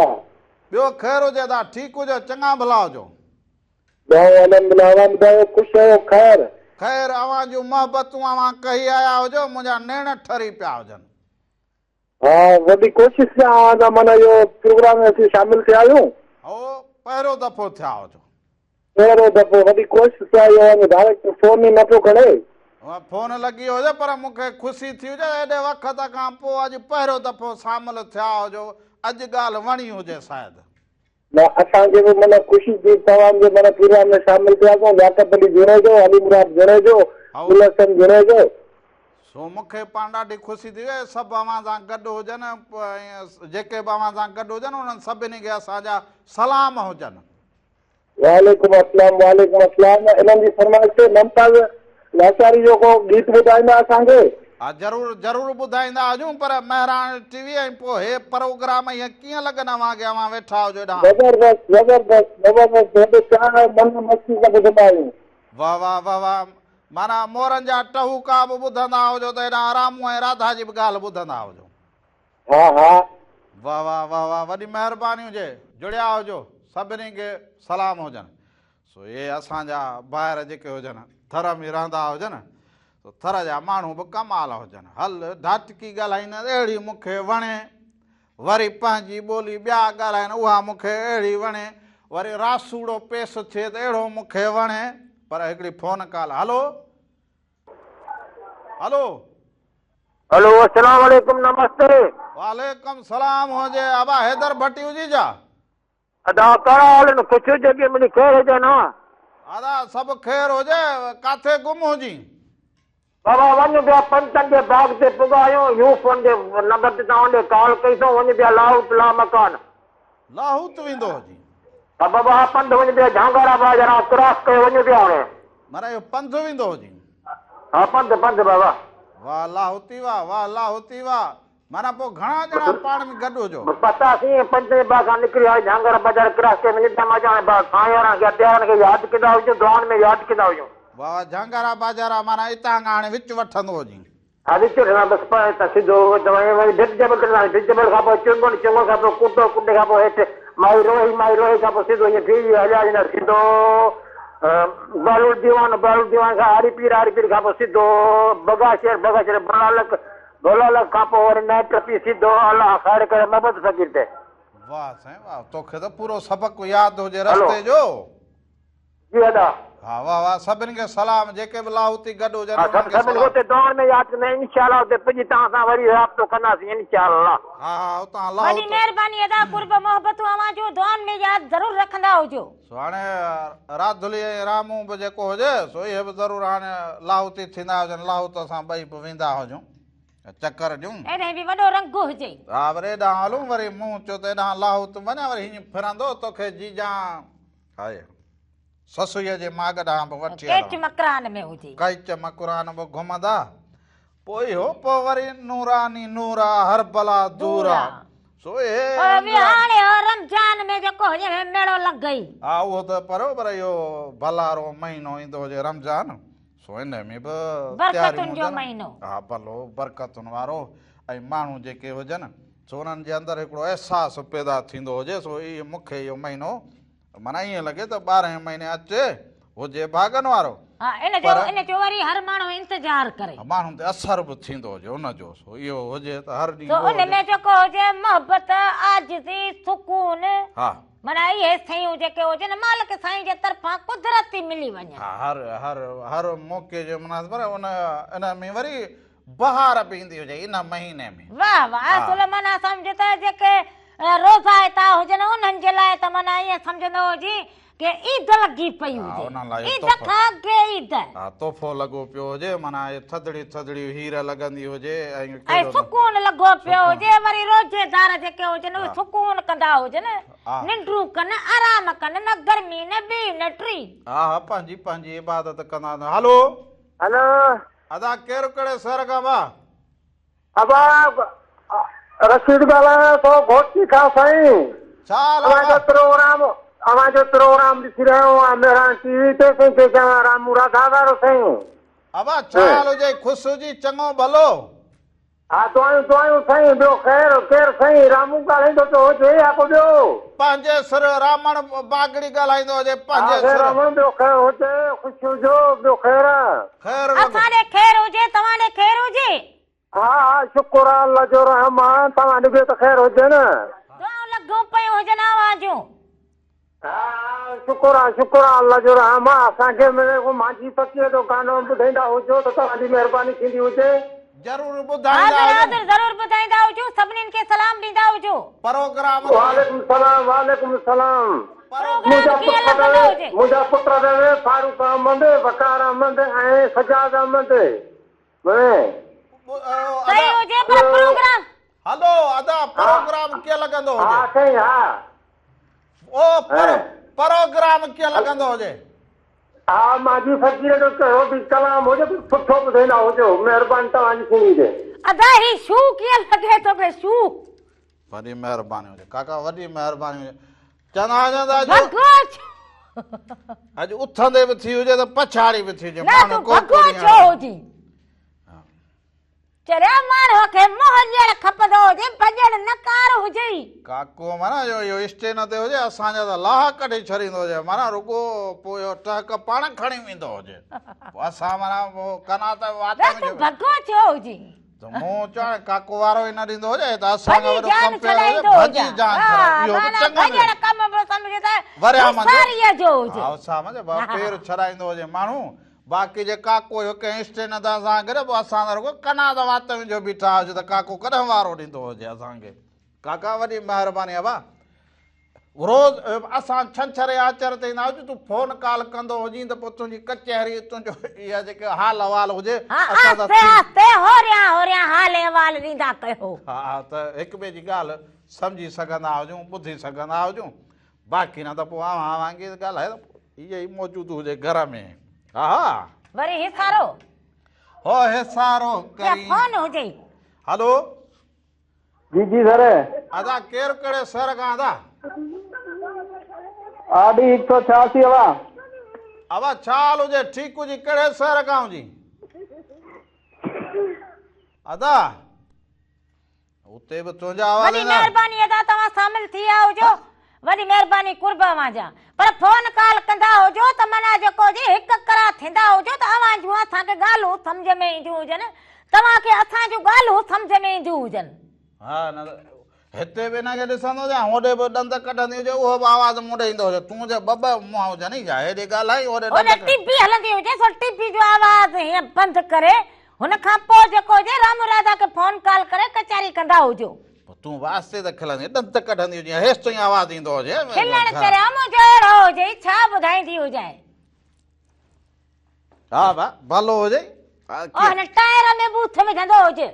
ॿियो ख़ैरु हुजे अदा ठीकु हुजे चङा भला हुजो ॿुधायो ख़ुशि आहियो ख़ैर ख़ैर अवां जूं मोहबतूं अवां कही आया हुजो, मुंहिंजा नेण ठरी पिया हुजनि। हाँ वॾी कोशिशि कयां त माना इहो प्रोग्राम में असीं शामिल थिया आहियूं। हो पहिरियों दफ़ो थिया हुजो। पहिरियों दफ़ो वॾी कोशिशि कया इहो डायरेक्ट फोन ई नथो खणे। फोन लॻी हुजे पर मूंखे ख़ुशी थी हुजे एॾे वक़्त खां पोइ अॼु पहिरियों दफ़ो शामिल थिया हुजो, अॼु ॻाल्हि वणी हुजे शायदि। न असांखे बि माना ख़ुशी थी तव्हांजे माना प्रोग्राम में शामिल थियासीं। लियाकत अली जुड़ेजो, अली मुराद जुड़ेजो, गुलशन जुड़ेजो। सो मूंखे पाण ॾाढी ख़ुशी थी वई, सभु अवां सां गॾु हुजनि, जेके बि अवां सां गॾु हुजनि उन्हनि सभिनी खे असांजा सलाम हुजनि। वालेकुम अस्सलाम, वालेकुम अस्सलाम। इन्हनि जी फरमाइश ते मुमताज़ लाचारी जो को गीत ॿुधाईंदा असांखे? हा ज़रूरु ज़रूरु ॿुधाईंदा हुजूं, पर महिराण टीवी ऐं पोइ हे प्रोग्राम हीअं कीअं लॻनि अव्हांखे? अव्हां वेठा हुजो हेॾां। ज़बरदस्त ज़बरदस्त ज़बरदस्त, हेॾे चाह मन मस्ती सां ॿुधंदा आहियूं। वाह वाह वाह वाह, माना मोरनि जा टहूका बि ॿुधंदा हुजो त हेॾां रामू ऐं राधा जी बि ॻाल्हि ॿुधंदा हुजो। हा हा वाह वाह वाह वाह, वॾी महिरबानी हुजे, जुड़िया हुजो, सभिनी खे सलाम हुजनि। सो इहे असांजा ॿाहिरि जेके हुजनि थर में रहंदा हुजनि, थर जा माण्हू बि कमाल हुजनि। हल ढाटकी ॻाल्हाईंदा अहिड़ी मूंखे वणे, वरी पंहिंजी ॿोली ॿिया ॻाल्हाइनि उहा मूंखे अहिड़ी वणे, वरी रासूड़ो पेश थिए त अहिड़ो मूंखे वणे। पर हिकिड़ी फोन कॉल। हलो हलो हेलो अस्सलाम वालेकुम, नमस्ते। वालेकुम सलाम हुजे। अबा हैदर भट्टी हुजी जा? अदा कहिड़ा हाल आहिनि? कुझु जेके मुंहिंजी ख़ैर हुजे न? अदा सभु ख़ैर हुजे। काथे गुम हुजी? बाबा वञ पिया पंचनि जे बाग ते पुॻा आहियूं, यूं फोन जे नंबर ते तव्हां ॾे कॉल कई अथऊं, वञ पिया लाहौत ला मकान। लाहौत वेंदो हुजी? हा बाबा पंध वञ पिया, झांगारा बाज़ार क्रॉस करे वञ पिया हाणे। माना इहो पंधु वेंदो हुजी? हा पंध पंध बाबा। वाह लाहौती वाह, वाह लाहौती वाह। माना पोइ घणा ॼणा पाण में गॾु हुजो? पता सी पंज जे बाग खां निकिरी हाणे झांगारा बाज़ार क्रॉस करे वञ पिया। मां हाणे साईं वारा खे यादि कंदा हुजूं, दुआनि में यादि कंदा हुजूं। वाह झांगारा बाज़ारा माना हितां खां हाणे विच वठंदो हुजी? हा विच बसि त सिधो वरी भिट जबल कंदा, भिट जबल खां पोइ चुंगुण, चुंगुण खां पोइ कुंडो, कुंडे खां पोइ हेठि माई रोही खां पोइ सिधो ईअं थी हलिया वेंदा, सिधो बालूर दीवान, बालूर दीवान खां हरी पीर खां पोइ सिधो बगाशेर, बगाशेर भोलालक खां पोइ वरी नाइट टपी सिधो अलाह ख़ैर करे मोहम्मद फ़कीर ते। वाह साईं वाह, तोखे त पूरो सबक़ु यादि हुजे रस्ते जो। जी अदा। हा वाह वाह, सभिनी खे सलाम, जेके बि लाहौती गॾु हुजनि हा सभिनी हुते दुआनि में यादि कंदा, इंशाअल्लाह हुते पुॼी तव्हां सां वरी राब्तो कंदासीं इंशाअल्लाह। हा हा हुतां वॾी लाहौत। महिरबानी अदा, कुर्ब मोहबतूं अवां जो दुआनि में यादि ज़रूरु रखंदा हुजो। सो हाणे राधुली ऐं रामू बि जेको हुजे सो इहे बि ज़रूरु हाणे लाहौती थींदा हुजनि। लाहौत असां ॿई बि वेंदा हुजूं, चकर ॾियूं। एॾे बि वॾो रंग हुजे। हा वरी हेॾां हलूं, वरी मूं चयो त हेॾां लाहौत वञा, वरी हीअं फिरंदो तोखे जीजा हाय ससुईअ जे माग ॾांहुं बि वठी केच मकरान में हुजे, कैच मकुरान बि घुमंदा। पोइ इहो पोइ वरी नूरानी नूरा हर भला दूरा। सो हाणे रमजान में जेको हुजे मेड़ो लॻ गई। हा उहो त पर इहो भलारो महीनो ईंदो हुजे रमजान, सो हिन में बि बरकतुनि जो महीनो। हा भलो बरकतुनि वारो, ऐं माण्हू जेके हुजनि सो उन्हनि जे अंदरि हिकिड़ो अहसासु पैदा थींदो हुजे। सो इहो मूंखे इहो महीनो माना ईअं लॻे त 12 महीने अचे हुजे भागनि वारो। हा इन जो वरी हर माण्हू इंतज़ारु करे, माण्हू ते असर बि थींदो हुजे उनजो। सो इहो हुजे त हर तो ॾींहुं उन में जेको हुजे मोहबत, आजिज़ी, सुकून, हा माना इहे शयूं जेके हुजनि मालिक साईं जे तरफ़ां कुदरती मिली वञनि। हा हर हर हर मौक़े जो मुनासिब उन इन में वरी बहार बि ईंदी हुजे इन महीने में। वाह वाह, असुल माना सम्झ त जेके रोज़ाइता हुजनि उन्हनि जे लाइ त माना ईअं सम्झंदो हुजे कि ईद लॻी पई हुजे, ईद खां अॻे ईद। हा तोहफ़ो लॻो पियो हुजे, माना थधड़ी थधड़ी हीर लॻंदी हुजे ऐं सुकून लॻो पियो हुजे। वरी रोज़ेदार जेके हुजनि उहे सुकून कंदा हुजनि, निंड्रू कनि, आराम कनि, न गर्मी न ॿी न टी। हा हा पंहिंजी पंहिंजी इबादत कंदा। हलो हेलो अदा केरु कहिड़े शहर खां बा? अबा रशीद ॻाल्हायां थो घोटी खां साईं। छा अवांजो प्रोग्राम ॾिसी रहियो आहियां मेहरान टीवी ते कंहिंखे चवां रामू राधा वारो साईं। अबा छा हाल हुजे? ख़ुशि हुजी? चङो भलो? हाँ तो सही ॿियो केरु सही रामू ॻाल्हाईंदो तो हुजे या को ॿियो पंहिंजे सिर रामण बागड़ी ॻाल्हाईंदो हुजे पंहिंजे सिर रामण ॿियो ख़ैरु हुजे ख़ुशि हुजो ॿियो ख़ैर असांजे ख़ैर हुजे तव्हांजे ख़ैर हुजे हा शुक्र आहे अल्लाह जो रहम आहे तव्हां ॾिबे त ख़ैरु हुजे न दुआऊं लॻूं पियूं हुजनि आवाजूं हा शुक्र आहे अल्लाह जो रहम आहे असांखे मुंहिंजी पकीअ जो गानो ॿुधाईंदा हुजो त तव्हांजी महिरबानी थींदी हुजे जरूर ॿुधाईंदा ज़रूर ॿुधाईंदा हुजो सभिनीनि खे सलाम ॾींदा हुजो प्रोग्राम वालेकुम सलाम प्रोग्राम कीअं लॻंदो हुजे मुंहिंजा पुट रहे फारूक अहमद वकार अहमद ऐं सजाद अहमद सही हुजे पर प्रोग्राम हलो अदा प्रोग्राम कीअं लॻंदो हुजे हा सही हा ओ प्रोग्राम कीअं लॻंदो हुजे हा मुंहिंजी फ़कीर जो कहिड़ो बि कलाम हुजे सुठो ॿुधाईंदा हुजो महिरबानी तव्हांजी थींदी हुजे अदा ही शू कीअं लॻे थो पियो शू वॾी महिरबानी हुजे काका वॾी महिरबानी हुजे चवंदा अॼु उथंदे बि थी हुजे त पछाड़ी बि थी हुजे माण्हू हुजे चरिया माण्हू खे मोहन ॾियणु खपंदो हुजे भॼण नकार हुजे काको माना इहो स्टेन ते हुजे असांजा त लाह कढी छॾींदो हुजे माना रुगो पोइ इहो टहक पाण खणी वेंदो हुजे असां माना कना त भॻो थियो हुजे त मूं चवां काको वारो ई न ॾींदो हुजे त असांखे भॼी जान पेर छॾाईंदो हुजे माण्हू बाक़ी जे काको कंहिं स्टेन ते असां करे पोइ असां रुगो कना त वात में जो बीठा हुजे त काको कॾहिं वारो ॾींदो हुजे असांखे काका वॾी महिरबानी आहे भाउ रोज़ असां छंछरु आचर ते ईंदा हुजे तूं फोन कॉल कंदो हुजे त पोइ तुंहिंजी कचहरी तुंहिंजो इहा जेके हाल अहवाल हुजे हा त हिक ॿिए जी ॻाल्हि सम्झी सघंदा हुजूं ॿुधी सघंदा हुजूं बाक़ी न त पोइ आवांगी ॻाल्हाए इहा ई मौजूदु हुजे घर में हा वरी हिसारो हो हिसारो करी फोन हुजे हेलो जी सर अदा केरु कहिड़े सर खां अदा आडी 186 अवा छाल हुजे ठीकु हुजे कहिड़े शहर खां हुजे अदा उते बि तुंहिंजा आवाज़ वॾी महिरबानी अदा तव्हां शामिल थी विया हुजो वॾी महिरबानी कुर्बान जा पर फोन कॉल कंदा हुजो त माना जेको हुजे हिकु करा थींदा हुजो त आवाजूं असांखे ॻाल्हियूं सम्झ में ईंदियूं हुजनि तव्हांखे असांजूं ॻाल्हियूं सम्झ में ईंदियूं हुजनि हा न हिते बि हिनखे ॾिसंदो हुजे होॾे बि ॾंद कढंदी हुजे उहो बि आवाज़ मुड़े ईंदो हुजे तूं जे ॿ मुंहं हुजनि छा हेॾे ॻाल्हाई होॾे टीपी हलंदी हुजे सो टीपी जो आवाज़ हीअं बंदि करे हुन खां पोइ जेको हुजे राम राधा खे फोन कॉल करे कचहरी कंदा हुजो तूं वास्ते त खिलंदी ॾंद कढंदी हुजे हेसि ताईं आवाज़ ईंदो हुजे खिलण चरिया मुंहिंजो अहिड़ो हुजे छा ॿुधाईंदी हुजे हा भा भलो हुजे हिन टायर में बूथ विझंदो हुजे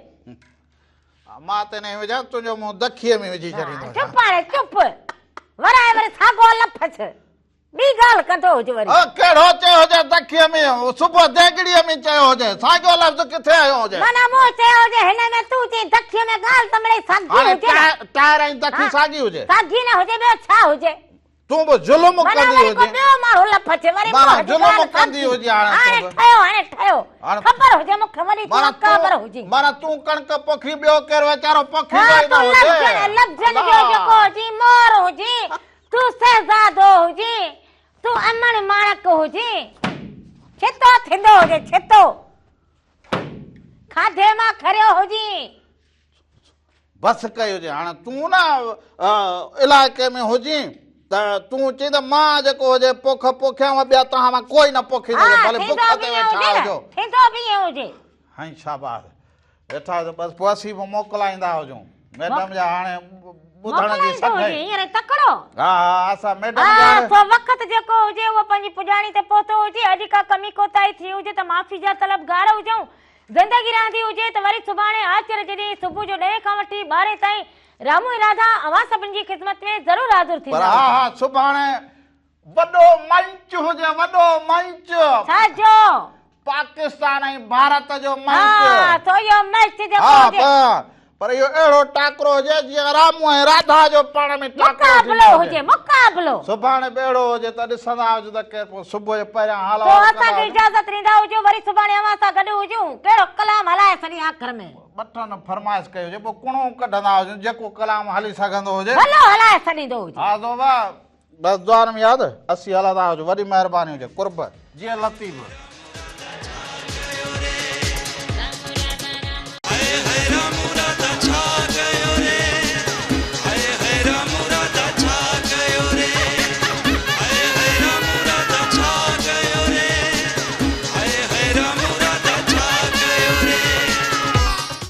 मां त न विझां तुंहिंजो मुंहुं दखीअ में विझी छॾींदो चुप हाणे चुप वराए वरी साॻो लफस ॿी ॻाल्हि कंदो हुजे वरी कहिड़ो चयो हुजे दखीअ में सुबुह देगड़ीअ में चयो हुजे साॻियो लफ़्ज़ किथे आयो हुजे माना मूं चयो हुजे हिन में तूं चई दखीअ में ॻाल्हि त मिड़ई साॻी हुजे टायर ऐं दखी साॻी हुजे साॻी न हुजे ॿियो छा हुजे तूं बि ज़ुल्म कंदी हुजे ॿियो माण्हू लफस वरी माना ज़ुल्म कंदी हुजे हाणे ठहियो ख़बर हुजे मूंखे वरी ख़बर हुजे माना तूं कणक पोखी ॿियो केरु वीचारो पोखी न हुजे लफ़्ज़नि जो जेको हुजे मोर हुजे तूं शहज़ादो हुजे तूं अमन माणक हुजे छितो थींदो हुजे छितो खाधे मां खरियो हुजे बस कई हुजे हाणे तूं न इलाइक़े में हुजी त तूं चई त मां जेको हुजे पोख पोखियां ॿिया तव्हां मां कोई न पोखींदो भले बुख ते वेठा हुजो थींदो बि ईअं हुजे हाणे शाबाश वेठा त बसि पोइ असीं बि मोकिलाईंदा हुजूं मैडम जा हाणे ॿुधण जी हींअर तकड़ो हा असां मैडम तो वक़्तु जेको हुजे उहो पंहिंजी पुॼाणी ते पहुतो हुजे अॼु का कमी कोताही थी हुजे त माफ़ी जा तलबगार हुजूं ज़िंदगी रहंदी हुजे त वरी सुभाणे आचर जॾहिं सुबुह जो 9 खां वठी 12 ताईं रामू राधा अवां सभिनी जी ख़िदमत में ज़रूर हाज़िर थींदा हा सुभाणे वॾो मंच हुजे वॾो मंच छाजो पाकिस्तान ऐं भारत जो मंच हा तो इहो मैच जेको हुजे पर इहो अहिड़ो टाकरो हुजे जीअं राम ऐं राधा जो पाण में मुकाबलो हुजे मुकाबलो सुभाणे बेड़ो हुजे त ॾिसंदा हुजो त केरु पोइ सुबुह जो पहिरियां हाल पोइ असांखे इजाज़त ॾींदा हुजो वरी सुभाणे अवां सां गॾु हुजूं कहिड़ो कलाम हलाए सॼी आख़िर में बटन फरमाइश कयो हुजे पोइ कुणो कढंदा हुजूं जेको कलाम हली सघंदो हुजे भलो हलाए छॾींदो हुजे हा ज़ोबा बस द्वार में यादि असीं हलंदा हुजूं वॾी महिरबानी हुजे कुर्ब जीअं लतीफ़